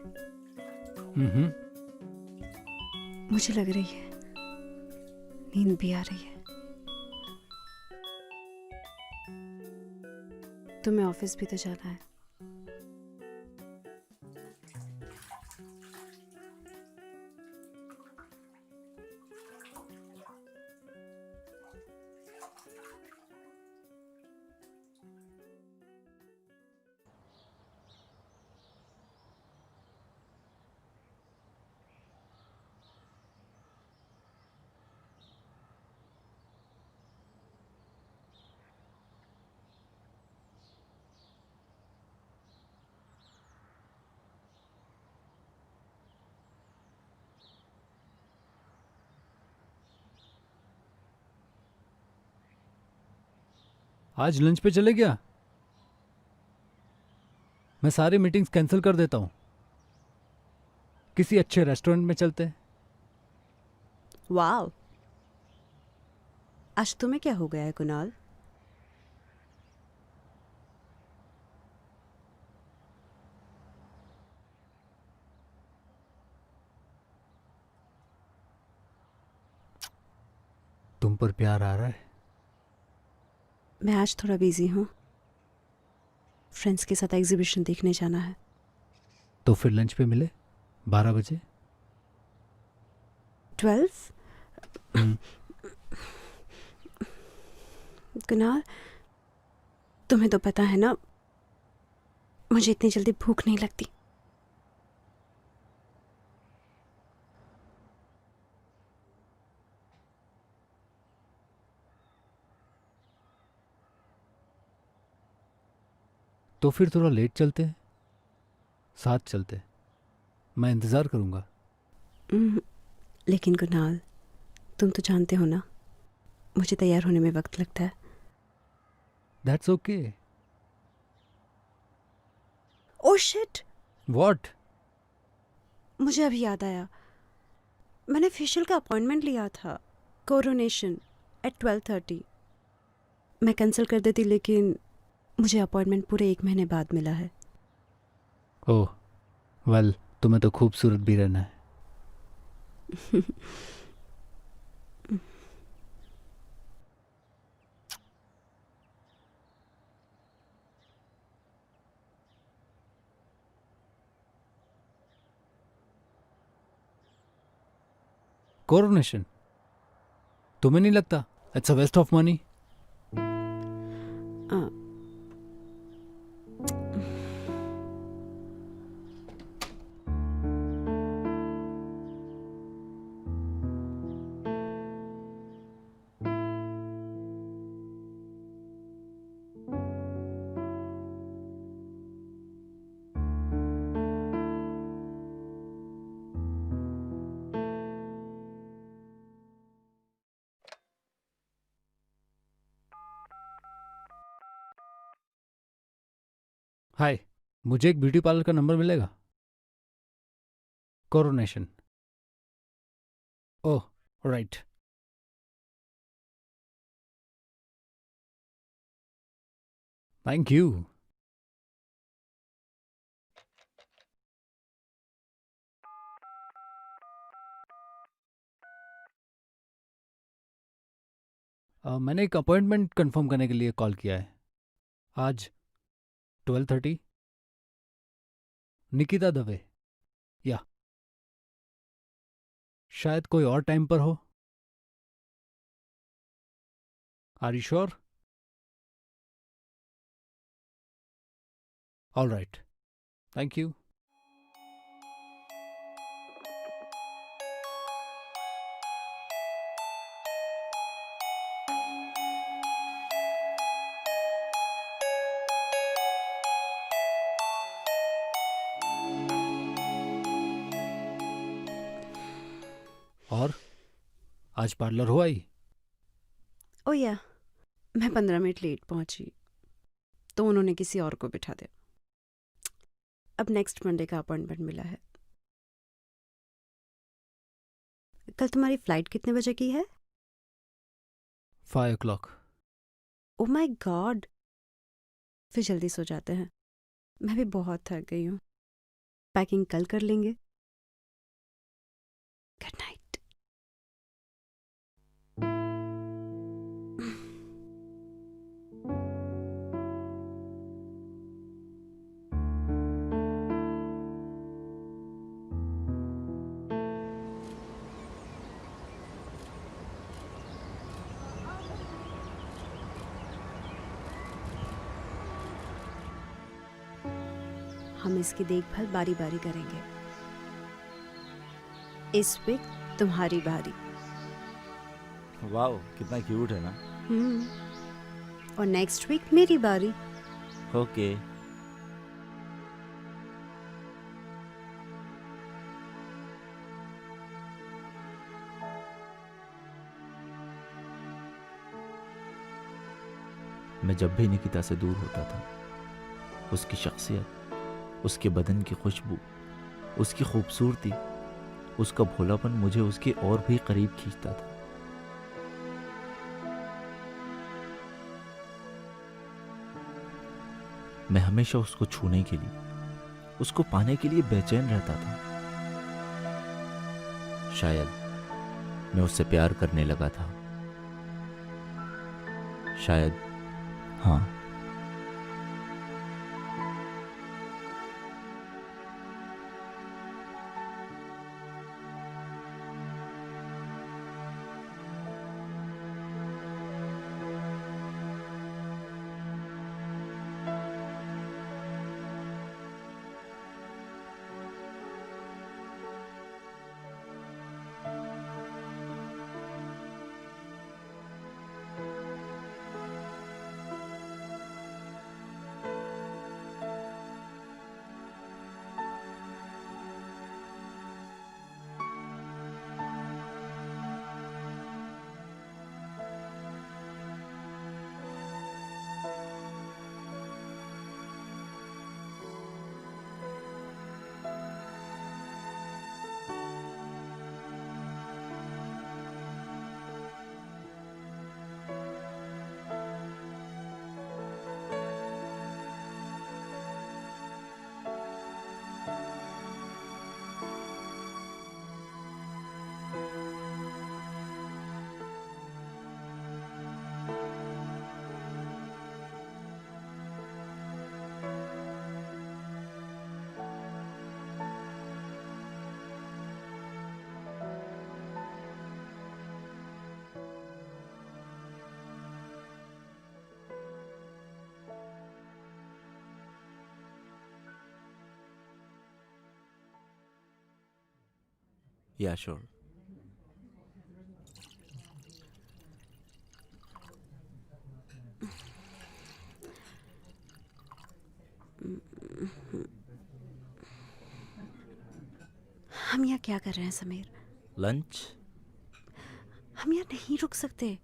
मुझे लग रही है. नींद भी आ रही है. तुम्हें ऑफिस भी तो जाना है. आज लंच पे चले क्या? मैं सारी मीटिंग्स कैंसिल कर देता हूँ. किसी अच्छे रेस्टोरेंट में चलते हैं. वाव, आज तुम्हें क्या हो गया है कुणाल? तुम पर प्यार आ रहा है. मैं आज थोड़ा बिजी हूँ. फ्रेंड्स के साथ एग्जीबिशन देखने जाना है. तो फिर लंच पे मिले 12 बजे. 12? कुणाल, तुम्हें तो पता है ना, मुझे इतनी जल्दी भूख नहीं लगती. तो फिर थोड़ा लेट चलते हैं. साथ चलते हैं. मैं इंतज़ार करूँगा. लेकिन कुणाल, तुम तो जानते हो ना, मुझे तैयार होने में वक्त लगता है. That's okay. Oh shit, what? मुझे अभी याद आया. मैंने फेशियल का अपॉइंटमेंट लिया था, कोरोनेशन एट 12:30. मैं कैंसिल कर देती, लेकिन मुझे अपॉइंटमेंट पूरे 1 महीने बाद मिला है. ओह वेल, तुम्हें तो खूबसूरत भी रहना है. कोरोनेशन तुम्हें नहीं लगता it's a waste of money? Hi. मुझे एक ब्यूटी पार्लर का नंबर मिलेगा? Coronation. Oh right. Thank you. मैंने एक अपॉइंटमेंट कंफर्म करने के लिए कॉल किया है। आज 12:30। निकिता दवे। या शायद कोई और टाइम पर हो। Are you sure? All right, thank you. और आज पार्लर हो आई? ओ या, मैं 15 मिनट लेट पहुंची तो उन्होंने किसी और को बिठा दिया। अब नेक्स्ट मंडे का अपॉइंटमेंट मिला है। कल तुम्हारी फ्लाइट कितने बजे की है? 5 o'clock। ओ माय गॉड, फिर जल्दी सो जाते हैं। मैं भी बहुत थक गई हूँ। पैकिंग कल कर लेंगे। Good night. हम इसकी देखभाल बारी बारी करेंगे। इस वीक तुम्हारी बारी। वाह, कितना क्यूट है ना। और नेक्स्ट वीक मेरी बारी। ओके। मैं जब भी निकिता से दूर होता था, उसकी शख्सियत, उसके बदन की खुशबू, उसकी खूबसूरती, उसका भोलापन मुझे उसके और भी करीब खींचता था। मैं हमेशा उसको छूने के लिए, उसको पाने के लिए बेचैन रहता था। शायद मैं उससे प्यार करने लगा था। शायद, हाँ। Yeah, sure. हम यहाँ क्या कर रहे हैं समीर? लंच? हम यहाँ नहीं रुक सकते।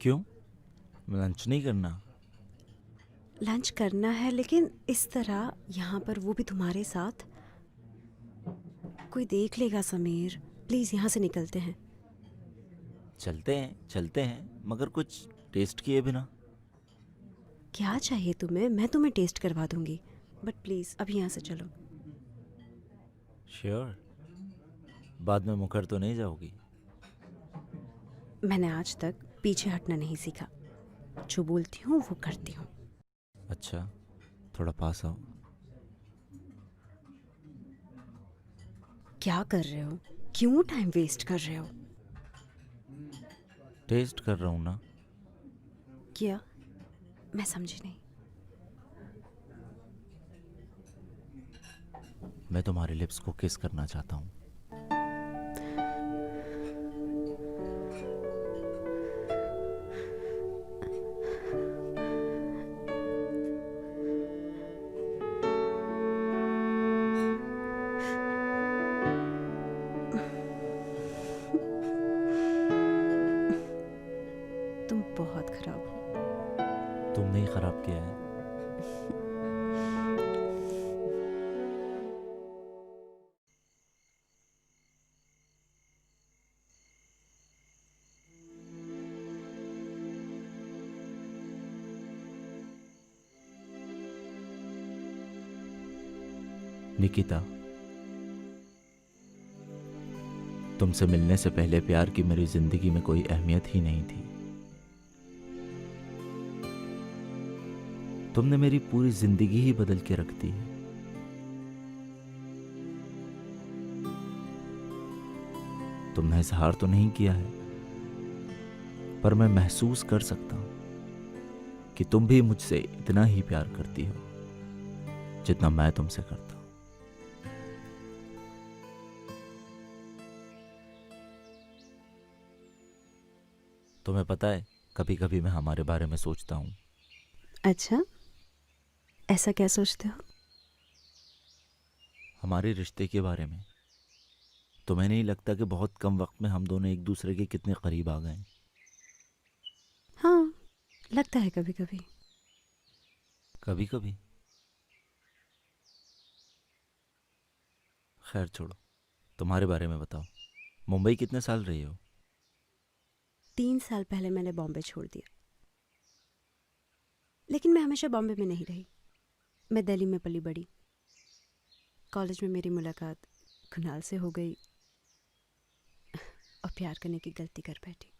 क्यों? लंच नहीं करना? लंच करना है, लेकिन इस तरह यहाँ पर, वो भी तुम्हारे साथ। कोई देख लेगा समीर, प्लीज यहाँ से निकलते हैं। चलते हैं, मगर कुछ टेस्ट किए बिना। क्या चाहिए तुम्हें? मैं तुम्हें टेस्ट करवा दूंगी, बट प्लीज अब यहाँ से चलो। श्योर? बाद में मुकर तो नहीं जाओगी? मैंने आज तक पीछे हटना नहीं सीखा, जो बोलती हूँ वो करती हूँ। अच्छा, थोड़ा पास आओ। क्या कर रहे हो? क्यों टाइम वेस्ट कर रहे हो? टेस्ट कर रहा हूँ ना। क्या? मैं समझी नहीं। मैं तुम्हारे लिप्स को किस करना चाहता हूँ। तुम बहुत खराब हो। तुमने ही खराब किया है। निकिता, तुमसे मिलने से पहले प्यार की मेरी जिंदगी में कोई अहमियत ही नहीं थी। तुमने मेरी पूरी जिंदगी ही बदल के रख दी है। तुमने इजहार तो नहीं किया है, पर मैं महसूस कर सकता हूं कि तुम भी मुझसे इतना ही प्यार करती हो जितना मैं तुमसे करता हूं। तुम्हें पता है, कभी कभी मैं हमारे बारे में सोचता हूं। अच्छा, ऐसा क्या सोचते हो? हमारे रिश्ते के बारे में। तुम्हें नहीं लगता कि बहुत कम वक्त में हम दोनों एक दूसरे के कितने करीब आ गए? हाँ, लगता है कभी कभी। कभी कभी। खैर छोड़ो, तुम्हारे बारे में बताओ। मुंबई कितने साल रही हो? 3 साल पहले मैंने बॉम्बे छोड़ दिया, लेकिन मैं हमेशा बॉम्बे में नहीं रही। मैं दिल्ली में पली बड़ी। कॉलेज में मेरी मुलाकात कुणाल से हो गई और प्यार करने की गलती कर बैठी।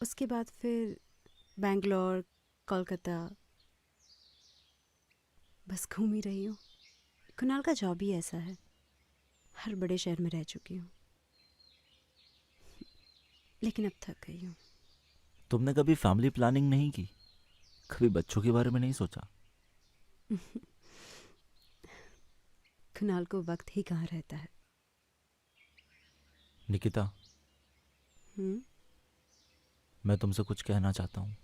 उसके बाद फिर बैंगलोर, कोलकाता, बस घूम ही रही हूँ। कुणाल का जॉब ही ऐसा है, हर बड़े शहर में रह चुकी हूँ, लेकिन अब थक गई हूँ। तुमने कभी फैमिली प्लानिंग नहीं की? कभी बच्चों के बारे में नहीं सोचा? कुणाल को वक्त ही कहाँ रहता है। निकिता, हम्म? मैं तुमसे कुछ कहना चाहता हूँ।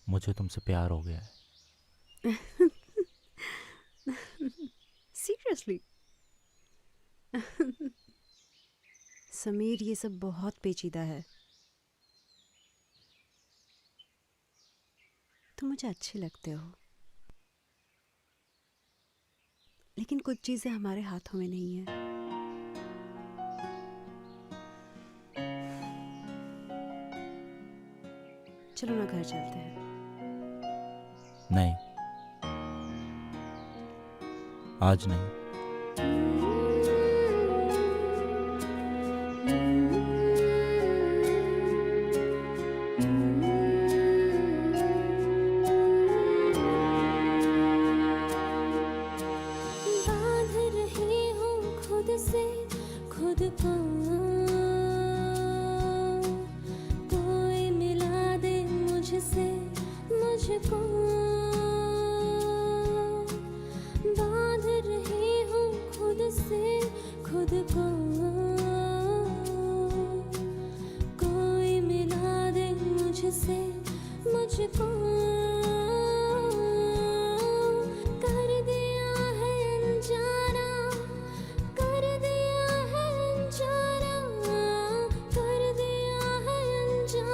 मुझे तुमसे प्यार हो गया है। सीरियसली? समीर, ये सब बहुत पेचीदा है। तुम मुझे अच्छे लगते हो, लेकिन कुछ चीजें हमारे हाथों में नहीं है। चलो ना, घर चलते हैं। नहीं, आज नहीं। बांध रही हूँ खुद से खुद को, कोई मिला दे मुझसे मुझको। बांध रही हूँ खुद से खुद को, कोई मिला दे मुझसे मुझको। कर दिया है अनजाना, कर दिया है अनजाना, कर दिया है अनजाना।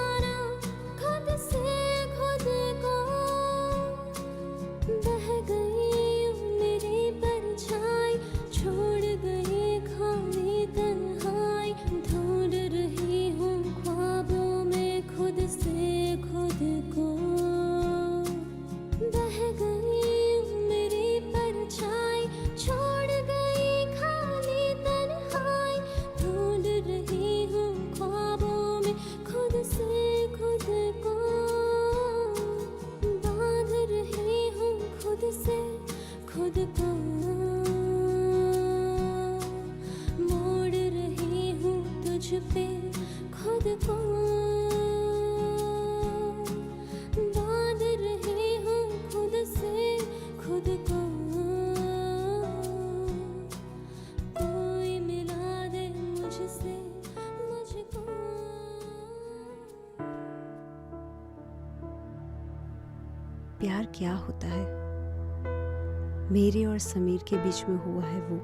मुझ पे खुद को बांध रही हूँ खुद से खुद को कोई मिला दे मुझसे मुझको प्यार क्या होता है? मेरे और समीर के बीच में हुआ है वो,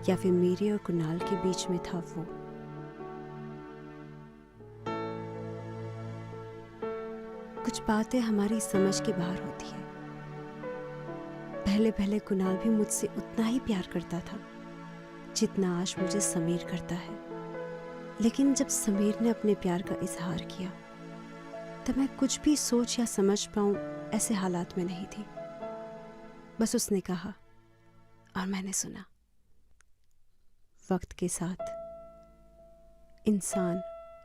या फिर मेरे और कुणाल के बीच में था वो? कुछ बातें हमारी समझ के बाहर होती है। पहले पहले कुणाल भी मुझसे उतना ही प्यार करता था जितना आज मुझे समीर करता है, लेकिन जब समीर ने अपने प्यार का इजहार किया तब मैं कुछ भी सोच या समझ पाऊं ऐसे हालात में नहीं थी। बस उसने कहा और मैंने सुना। वक्त के साथ इंसान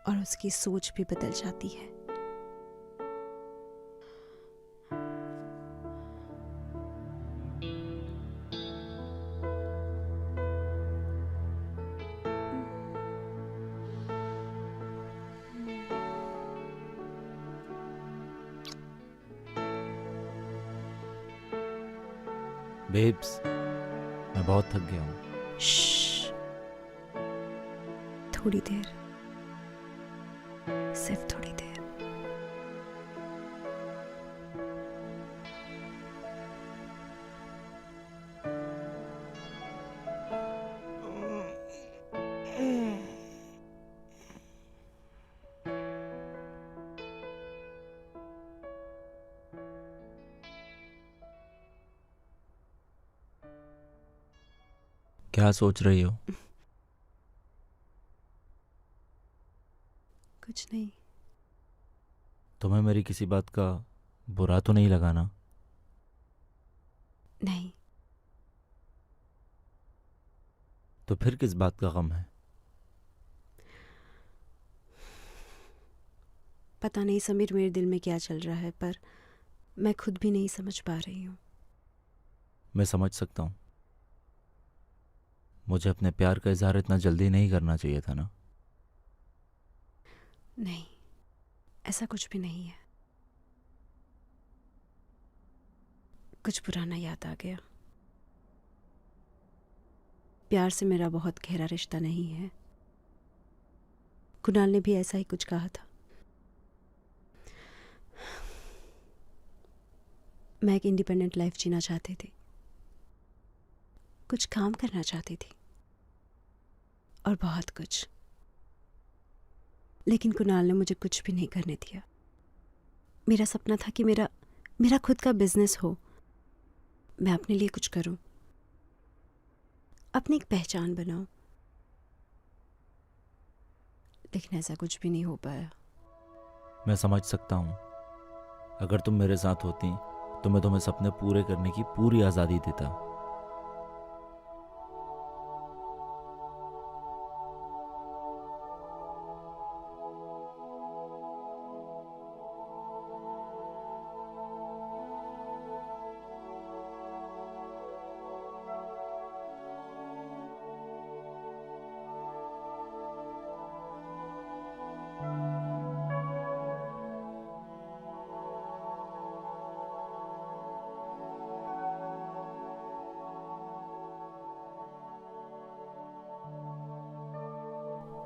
और उसकी सोच भी बदल जाती है। बेब्स, मैं बहुत थक गया हूँ। श्श्श, थोड़ी देर, सिर्फ थोड़ी देर। क्या सोच रही हो? कुछ नहीं। तुम्हें मेरी किसी बात का बुरा तो नहीं लगा ना? नहीं। तो फिर किस बात का गम है? पता नहीं समीर मेरे दिल में क्या चल रहा है, पर मैं खुद भी नहीं समझ पा रही हूँ। मैं समझ सकता हूँ। मुझे अपने प्यार का इजहार इतना जल्दी नहीं करना चाहिए था ना? नहीं, ऐसा कुछ भी नहीं है। कुछ पुराना याद आ गया। प्यार से मेरा बहुत गहरा रिश्ता नहीं है। कुणाल ने भी ऐसा ही कुछ कहा था। मैं एक इंडिपेंडेंट लाइफ जीना चाहती थी, कुछ काम करना चाहती थी और बहुत कुछ, लेकिन कुणाल ने मुझे कुछ भी नहीं करने दिया। मेरा सपना था कि मेरा खुद का बिजनेस हो, मैं अपने लिए कुछ करूं, अपनी एक पहचान बनाऊं, लेकिन ऐसा कुछ भी नहीं हो पाया। मैं समझ सकता हूँ। अगर तुम मेरे साथ होती तो मैं तुम्हें सपने पूरे करने की पूरी आज़ादी देता।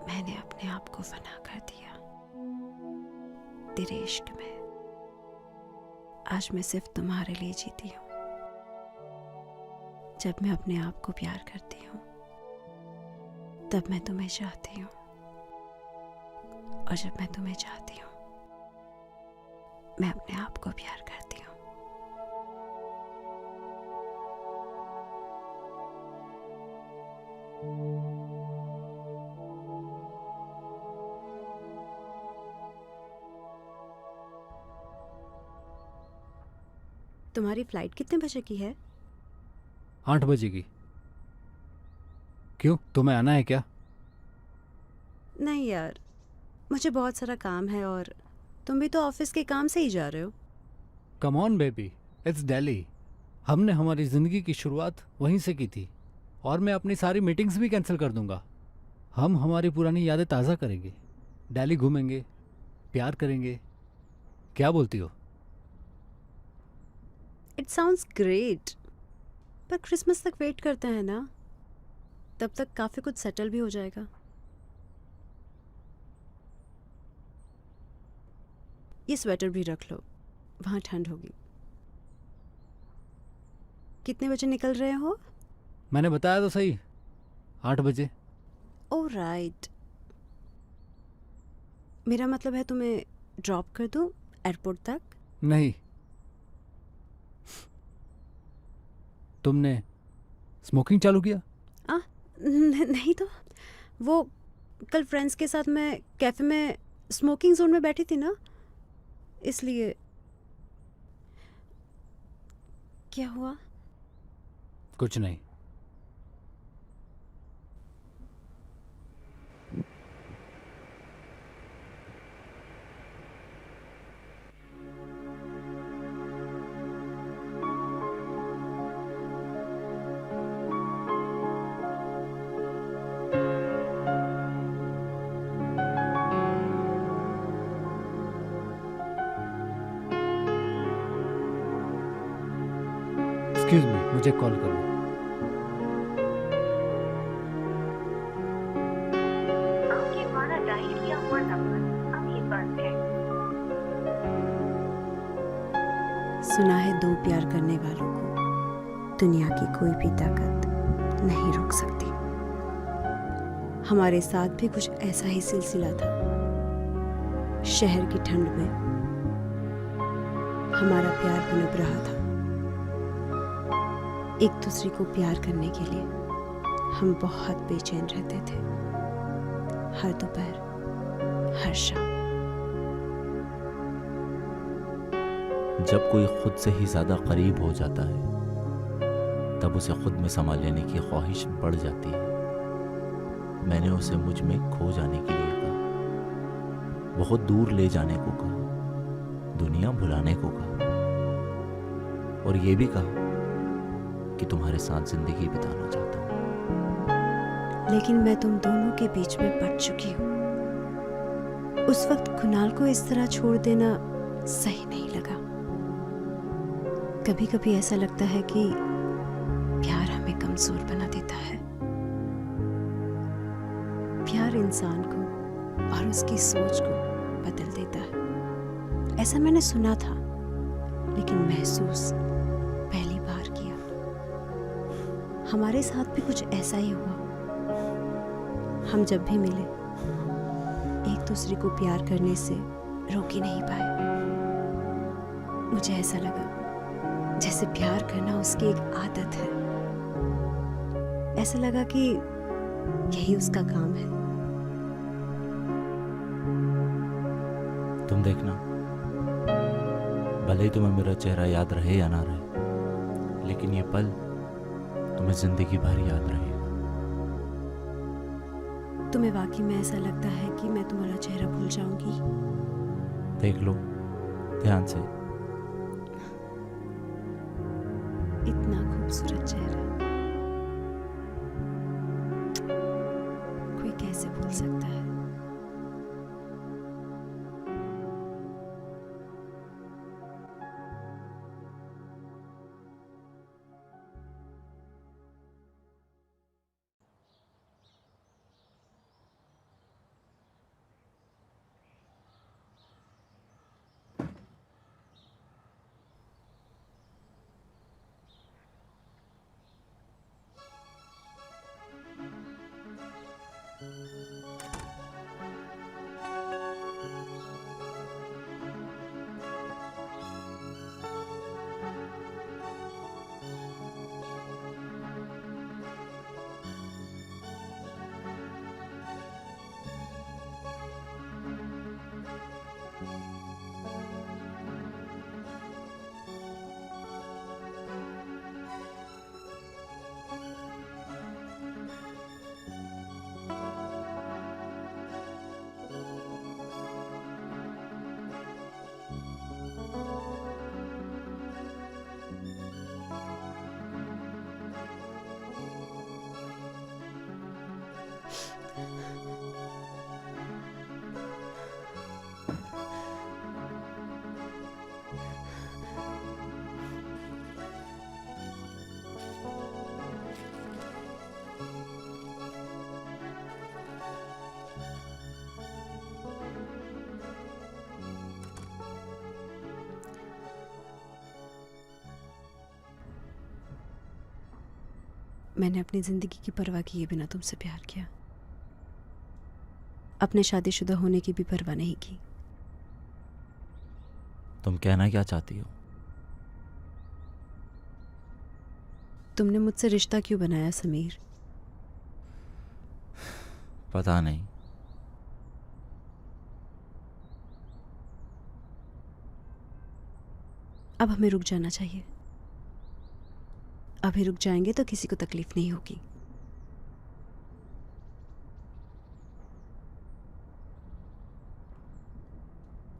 मैंने अपने आप को फना कर दिया तेरे इश्क में। आज मैं सिर्फ तुम्हारे लिए जीती हूँ। जब मैं अपने आप को प्यार करती हूँ तब मैं तुम्हें चाहती हूँ, और जब मैं तुम्हें चाहती हूँ मैं अपने आप को प्यार करती हूँ। तुम्हारी फ्लाइट कितने बजे की है? 8 बजे की। क्यों, तुम्हें आना है क्या? नहीं यार, मुझे बहुत सारा काम है, और तुम भी तो ऑफिस के काम से ही जा रहे हो। Come on baby, it's Delhi. हमने हमारी ज़िंदगी की शुरुआत वहीं से की थी, और मैं अपनी सारी मीटिंग्स भी कैंसिल कर दूंगा। हम हमारी पुरानी यादें ताज़ा करेंगे, दिल्ली घूमेंगे, प्यार करेंगे। क्या बोलती हो? इट साउंड्स ग्रेट, पर क्रिसमस तक वेट करते हैं ना, तब तक काफ़ी कुछ सेटल भी हो जाएगा। ये स्वेटर भी रख लो, वहाँ ठंड होगी। कितने बजे निकल रहे हो? मैंने बताया तो सही, 8 बजे। ओह राइट, मेरा मतलब है तुम्हें ड्रॉप कर दूँ एयरपोर्ट तक? नहीं, तुमने स्मोकिंग चालू किया? नहीं तो वो कल फ्रेंड्स के साथ मैं कैफ़े में स्मोकिंग जोन में बैठी थी ना, इसलिए। क्या हुआ? कुछ नहीं। एक्सक्यूज मी, मुझे कॉल करना। आपके द्वारा डायल किया हुआ नंबर अभी बंद है। सुना है दो प्यार करने वालों को दुनिया की कोई भी ताकत नहीं रोक सकती। हमारे साथ भी कुछ ऐसा ही सिलसिला था। शहर की ठंड में हमारा प्यार पनप रहा था। एक दूसरे को प्यार करने के लिए हम बहुत बेचैन रहते थे, हर दोपहर, हर शाम। जब कोई खुद से ही ज़्यादा करीब हो जाता है तब उसे खुद में समा लेने की ख्वाहिश बढ़ जाती है। मैंने उसे मुझ में खो जाने के लिए कहा, बहुत दूर ले जाने को कहा, दुनिया भुलाने को कहा, और ये भी कहा कि तुम्हारे साथ जिंदगी बिताना चाहता हूँ। लेकिन मैं तुम दोनों के बीच में पड़ चुकी हूँ। उस वक्त कुणाल को इस तरह छोड़ देना सही नहीं लगा। कभी कभी ऐसा लगता है कि प्यार हमें कमजोर बना देता है। प्यार इंसान को और उसकी सोच को बदल देता है। ऐसा मैंने सुना था, लेकिन महसूस पहली बार किया। हमारे साथ भी कुछ ऐसा ही हुआ। हम जब भी मिले एक दूसरे को प्यार करने से रोक ही नहीं पाए। मुझे ऐसा लगा जैसे प्यार करना उसकी एक आदत है। ऐसा लगा कि यही उसका काम है। तुम देखना, भले ही तुम्हें मेरा चेहरा याद रहे या ना रहे, लेकिन ये पल तुम्हें जिंदगी भर याद रहेगा। तुम्हें वाकई में ऐसा लगता है कि मैं तुम्हारा चेहरा भूल जाऊंगी? देख लो ध्यान से। इतना खूबसूरत चेहरा कोई कैसे भूल सकता है? मैंने अपनी ज़िंदगी की परवाह किए बिना तुमसे प्यार किया, अपने शादीशुदा होने की भी परवाह नहीं की। तुम कहना क्या चाहती हो? तुमने मुझसे रिश्ता क्यों बनाया समीर? पता नहीं। अब हमें रुक जाना चाहिए। अभी रुक जाएंगे तो किसी को तकलीफ नहीं होगी।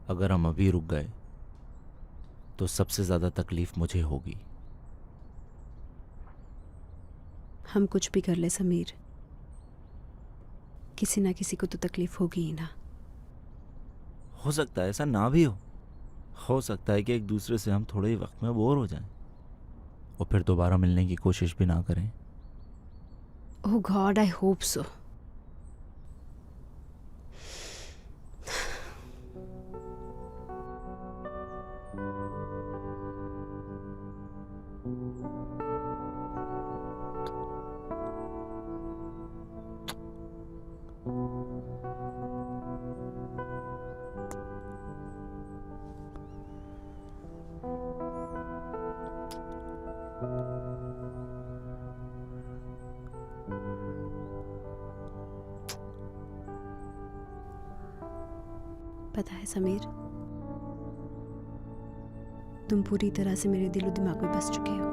अगर हम अभी रुक गए तो सबसे ज़्यादा तकलीफ मुझे होगी। हम कुछ भी कर ले समीर, किसी ना किसी को तो तकलीफ होगी ही ना। हो सकता है ऐसा ना भी हो सकता है कि एक दूसरे से हम थोड़े ही वक्त में बोर हो जाएं और फिर दोबारा मिलने की कोशिश भी ना करें। ओह गॉड, आई होप सो। पता है समीर, तुम पूरी तरह से मेरे दिलो दिमाग में बस चुके हो।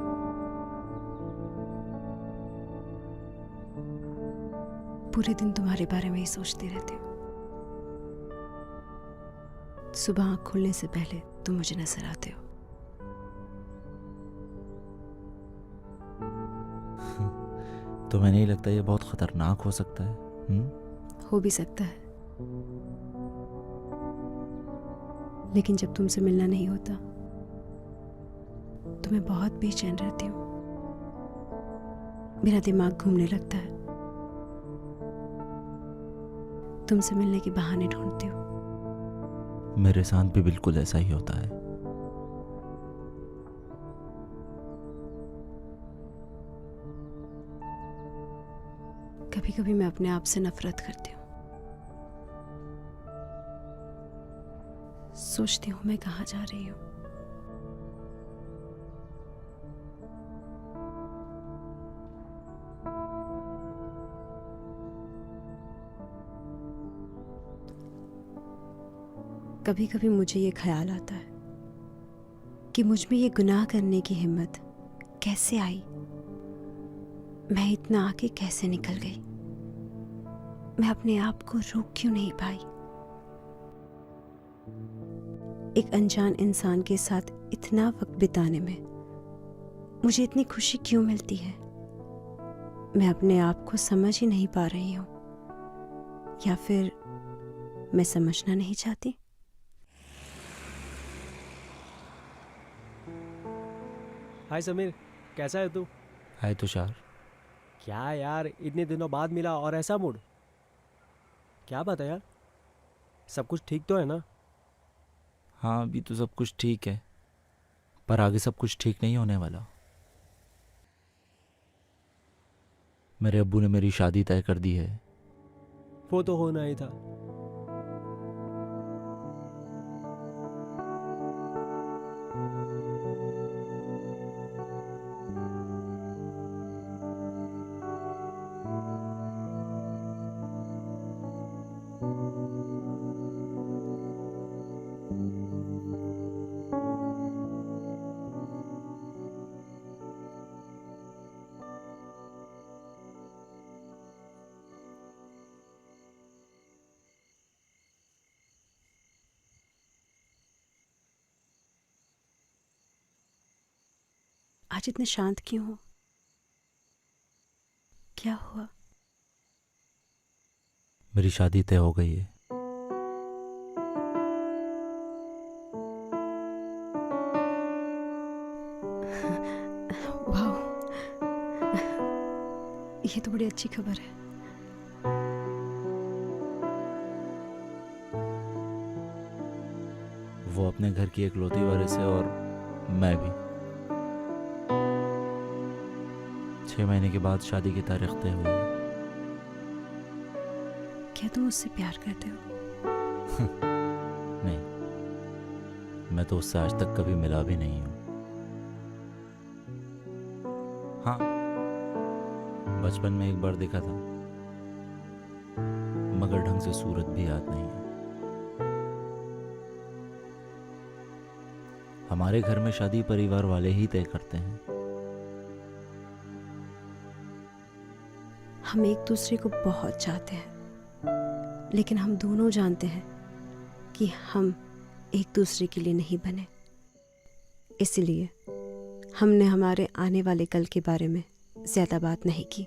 पूरे दिन तुम्हारे बारे में ही सोचती रहती हूँ। सुबह आँख खुलने से पहले तुम मुझे नजर आते हो। तुम्हें नहीं लगता ये बहुत खतरनाक हो सकता है? हो भी सकता है, लेकिन जब तुमसे मिलना नहीं होता तो मैं बहुत बेचैन रहती हूँ। मेरा दिमाग घूमने लगता है। तुमसे मिलने के बहाने ढूंढती हूँ। मेरे साथ भी बिल्कुल ऐसा ही होता है। कभी कभी मैं अपने आप से नफरत करती हूँ। सोचती हूँ मैं कहाँ जा रही हूँ। कभी कभी मुझे ये ख्याल आता है कि मुझ में ये गुनाह करने की हिम्मत कैसे आई। मैं इतना आगे कैसे निकल गई। मैं अपने आप को रोक क्यों नहीं पाई। एक अनजान इंसान के साथ इतना वक्त बिताने में मुझे इतनी खुशी क्यों मिलती है। मैं अपने आप को समझ ही नहीं पा रही हूँ, या फिर मैं समझना नहीं चाहती। हाय समीर, कैसा है तू? हाय तुषार। क्या यार, इतने दिनों बाद मिला और ऐसा मूड? क्या बात है यार, सब कुछ ठीक तो है ना? हाँ, अभी तो सब कुछ ठीक है, पर आगे सब कुछ ठीक नहीं होने वाला। मेरे अब्बू ने मेरी शादी तय कर दी है। वो तो होना ही था। आज इतने शांत क्यों हो? क्या हुआ? मेरी शादी तय हो गई है। वाह, ये तो बड़ी अच्छी खबर है। वो अपने घर की इकलौती वारिस है और मैं भी। 6 महीने के बाद शादी की तारीख तय हुई है। क्या तुम उससे प्यार करते हो? नहीं, मैं तो उससे आज तक कभी मिला भी नहीं हूं। हाँ, बचपन में एक बार देखा था, मगर ढंग से सूरत भी याद नहीं है। हमारे घर में शादी परिवार वाले ही तय करते हैं। हम एक दूसरे को बहुत चाहते हैं, लेकिन हम दोनों जानते हैं कि हम एक दूसरे के लिए नहीं बने। इसलिए हमने हमारे आने वाले कल के बारे में ज्यादा बात नहीं की।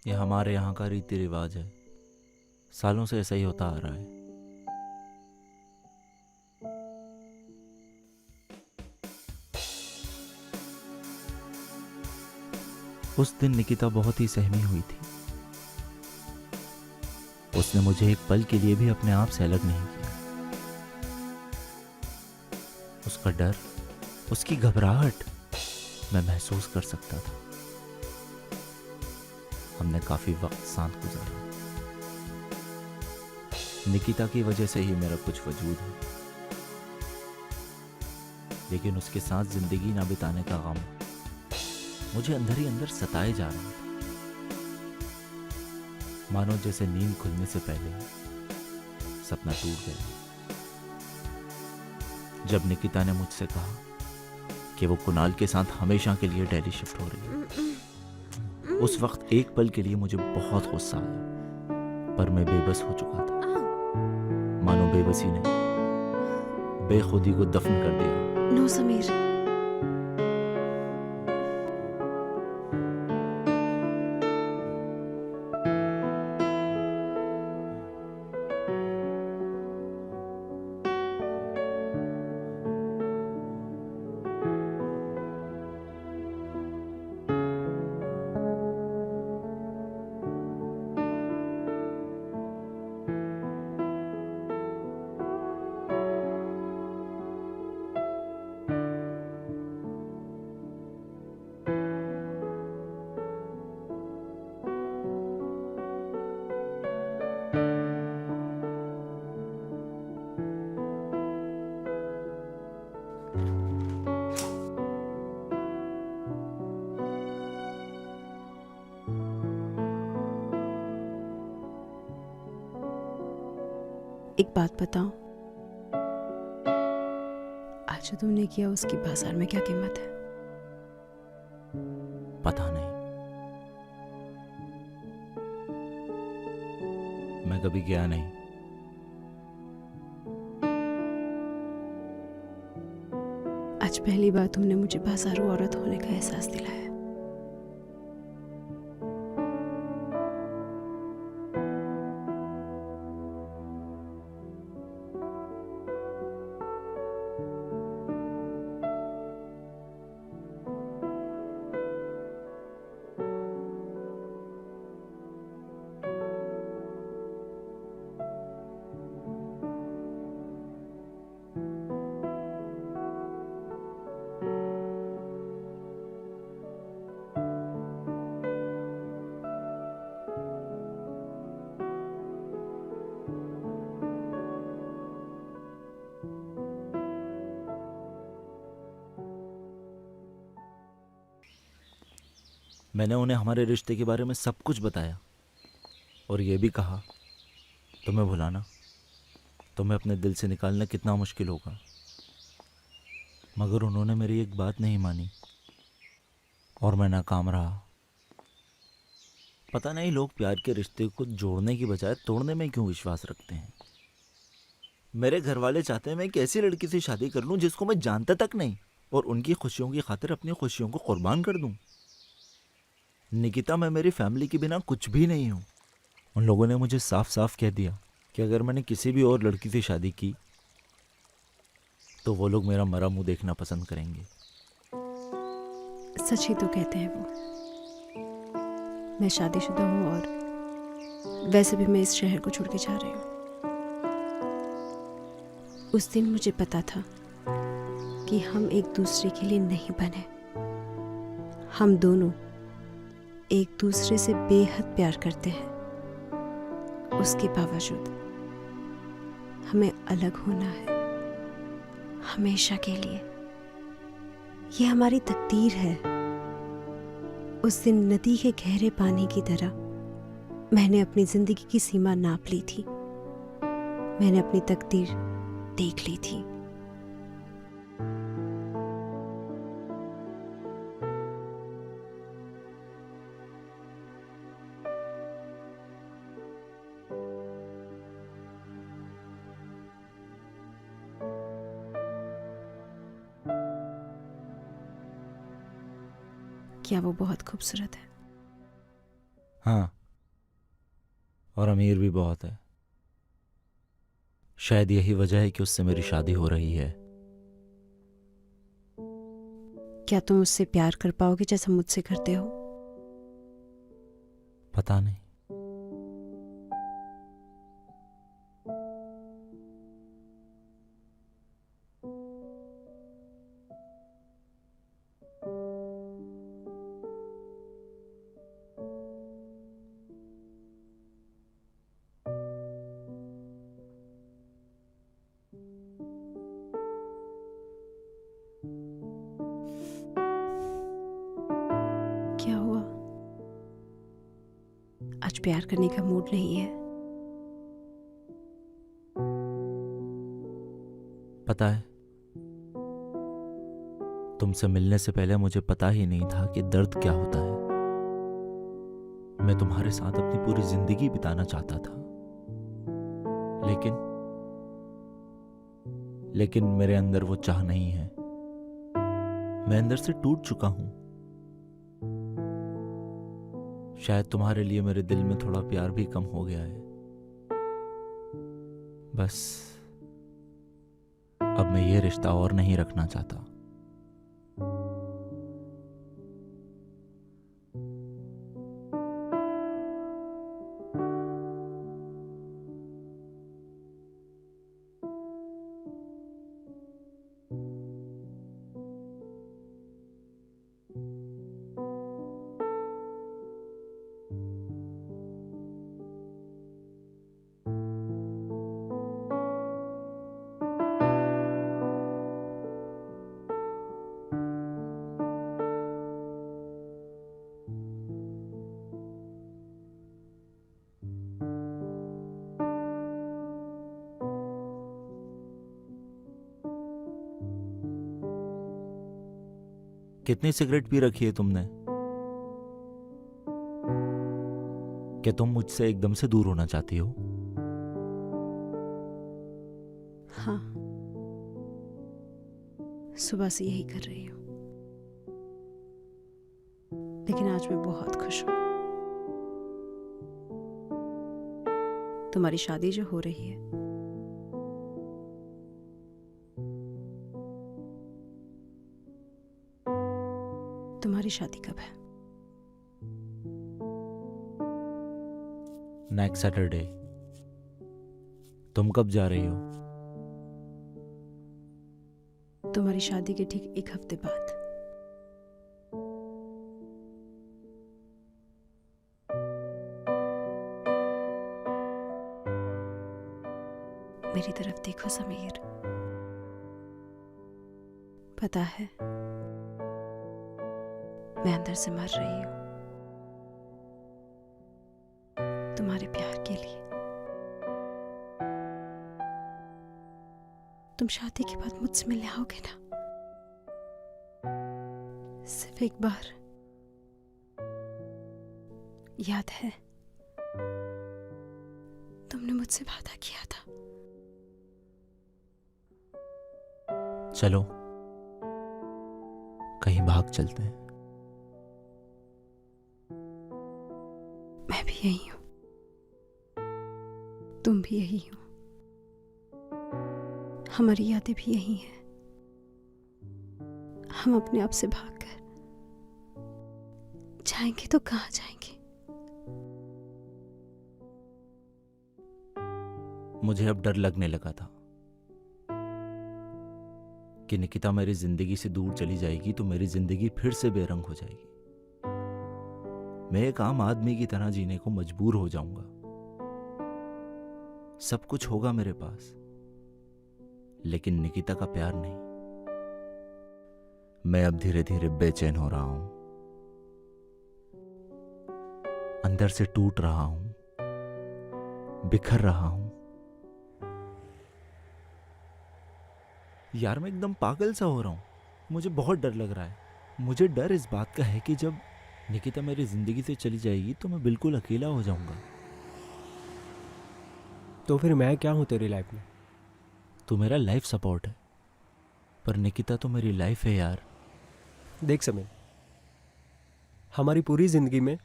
यह हमारे यहाँ का रीति रिवाज है, सालों से ऐसा ही होता आ रहा है। उस दिन निकिता बहुत ही सहमी हुई थी। उसने मुझे एक पल के लिए भी अपने आप से अलग नहीं किया। उसका डर, उसकी घबराहट मैं महसूस कर सकता था। हमने काफी वक्त साथ गुजारा। निकिता की वजह से ही मेरा कुछ वजूद है, लेकिन उसके साथ जिंदगी ना बिताने का गम मुझे अंदर ही अंदर सताए जा रहा था। मानो जैसे नींद खुलने से पहले सपना टूट गया। जब निकिता ने मुझसे कहा कि वो कुणाल के साथ हमेशा के लिए दिल्ली शिफ्ट हो रही है, उस वक्त एक पल के लिए मुझे बहुत गुस्सा आया, पर मैं बेबस हो चुका था। मानो बेबसी ने बेखुदी को दफन कर दिया। नो समीर, एक बात बताओ, आज जो तुमने किया उसकी बाजार में क्या कीमत है? पता नहीं, मैं कभी गया नहीं। आज पहली बार तुमने मुझे बाजारू औरत होने का एहसास दिलाया। मैंने उन्हें हमारे रिश्ते के बारे में सब कुछ बताया और ये भी कहा, तुम्हें भुलाना, तुम्हें अपने दिल से निकालना कितना मुश्किल होगा। मगर उन्होंने मेरी एक बात नहीं मानी और मैं नाकाम रहा। पता नहीं लोग प्यार के रिश्ते को जोड़ने की बजाय तोड़ने में क्यों विश्वास रखते हैं। मेरे घर वाले चाहते हैं मैं एक ऐसी लड़की से शादी कर लूं जिसको मैं जानता तक नहीं, और उनकी खुशियों की खातिर अपनी खुशियों को कुर्बान कर दूं। निकिता, मैं मेरी फैमिली के बिना कुछ भी नहीं हूं। उन लोगों ने मुझे साफ साफ कह दिया कि अगर मैंने किसी भी और लड़की से शादी की तो वो लोग मेरा मरा मुंह देखना पसंद करेंगे। सच ही तो कहते हैं वो। मैं शादीशुदा हूँ और वैसे भी मैं इस शहर को छोड़ के जा रही हूँ। उस दिन मुझे पता था कि हम एक दूसरे के लिए नहीं बने। हम दोनों एक दूसरे से बेहद प्यार करते हैं, उसके बावजूद हमें अलग होना है हमेशा के लिए। ये हमारी तकदीर है। उस दिन नदी के गहरे पानी की तरह मैंने अपनी जिंदगी की सीमा नाप ली थी। मैंने अपनी तकदीर देख ली थी। क्या वो बहुत खूबसूरत है? हाँ, और अमीर भी बहुत है। शायद यही वजह है कि उससे मेरी शादी हो रही है। क्या तुम उससे प्यार कर पाओगे जैसा मुझसे करते हो? पता नहीं। क्या हुआ? आज प्यार करने का मूड नहीं है? पता है, तुमसे मिलने से पहले मुझे पता ही नहीं था कि दर्द क्या होता है। मैं तुम्हारे साथ अपनी पूरी जिंदगी बिताना चाहता था, लेकिन मेरे अंदर वो चाह नहीं है। मैं अंदर से टूट चुका हूं। शायद तुम्हारे लिए मेरे दिल में थोड़ा प्यार भी कम हो गया है। बस अब मैं ये रिश्ता और नहीं रखना चाहता। कितनी सिगरेट पी रखी है तुमने? क्या तुम मुझसे एकदम से दूर होना चाहती हो? हाँ, सुबह से यही कर रही हूँ। लेकिन आज मैं बहुत खुश हूँ। तुम्हारी शादी जो हो रही है, तुम्हारी शादी कब है? Next Saturday. तुम कब जा रही हो? तुम्हारी शादी के ठीक एक हफ्ते बाद। मेरी तरफ देखो समीर, पता है मैं अंदर से मर रही हूं तुम्हारे प्यार के लिए। तुम शादी के बाद मुझसे मिलने आओगे ना? सिर्फ एक बार। याद है तुमने मुझसे वादा किया था। चलो कहीं भाग चलते हैं। मैं भी यही हूं, तुम भी यही हो, हमारी यादें भी यही हैं। हम अपने आप से भागकर जाएंगे तो कहां जाएंगे? मुझे अब डर लगने लगा था कि निकिता मेरी जिंदगी से दूर चली जाएगी तो मेरी जिंदगी फिर से बेरंग हो जाएगी। मैं एक आम आदमी की तरह जीने को मजबूर हो जाऊंगा। सब कुछ होगा मेरे पास, लेकिन निकिता का प्यार नहीं। मैं अब धीरे धीरे बेचैन हो रहा हूं, अंदर से टूट रहा हूं, बिखर रहा हूं। यार मैं एकदम पागल सा हो रहा हूं। मुझे बहुत डर लग रहा है। मुझे डर इस बात का है कि जब निकिता मेरी जिंदगी से चली जाएगी तो मैं बिल्कुल अकेला हो जाऊंगा। तो फिर मैं क्या हूँ तेरी लाइफ में? तू मेरा लाइफ सपोर्ट है, पर निकिता तो मेरी लाइफ है यार। देख समीर, हमारी पूरी ज़िंदगी में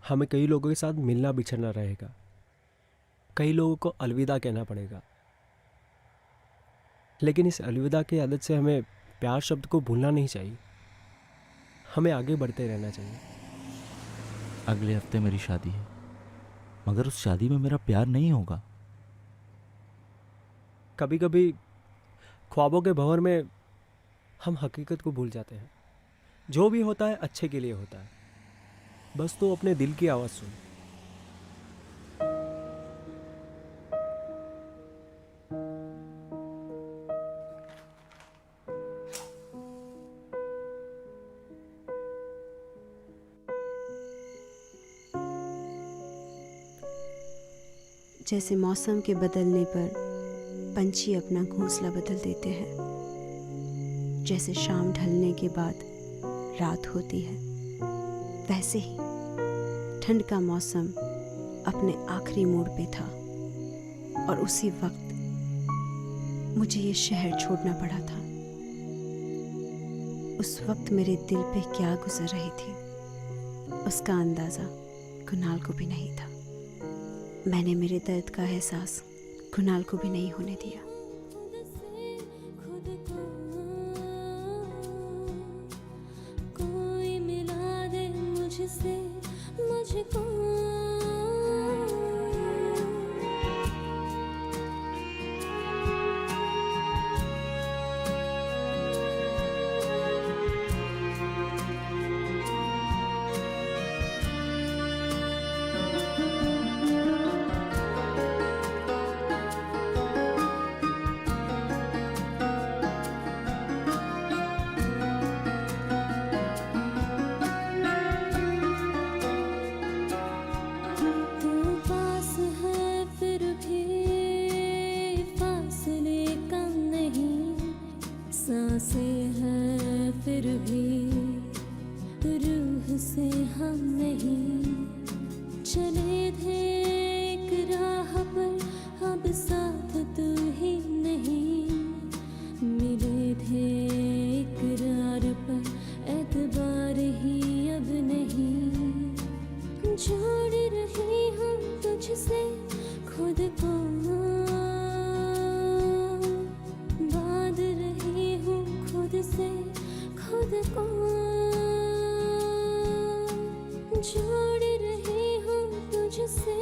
हमें कई लोगों के साथ मिलना बिछड़ना रहेगा, कई लोगों को अलविदा कहना पड़ेगा, लेकिन इस अलविदा की आदत से हमें प्यार शब्द को भूलना नहीं चाहिए। हमें आगे बढ़ते रहना चाहिए। अगले हफ्ते मेरी शादी है, मगर उस शादी में मेरा प्यार नहीं होगा। कभी कभी ख्वाबों के भंवर में हम हकीकत को भूल जाते हैं। जो भी होता है अच्छे के लिए होता है। बस तो अपने दिल की आवाज़ सुन। जैसे मौसम के बदलने पर पंछी अपना घोंसला बदल देते हैं, जैसे शाम ढलने के बाद रात होती है, वैसे ही ठंड का मौसम अपने आखिरी मोड़ पे था और उसी वक्त मुझे ये शहर छोड़ना पड़ा था। उस वक्त मेरे दिल पे क्या गुजर रही थी, उसका अंदाज़ा कुणाल को भी नहीं था। मैंने मेरे दर्द का एहसास कुणाल को भी नहीं होने दिया। कोई मिला दे मुझसे मुझको, सांसें हैं फिर भी रूह से हम नहीं। चले थे एक राह पर अब साथ तू ही नहीं। मिले थे इकरार पर एतबार ही अब नहीं। जोड़ रही हूँ तुझसे खुद को, से खुद को जोड़ रही हूँ तुझसे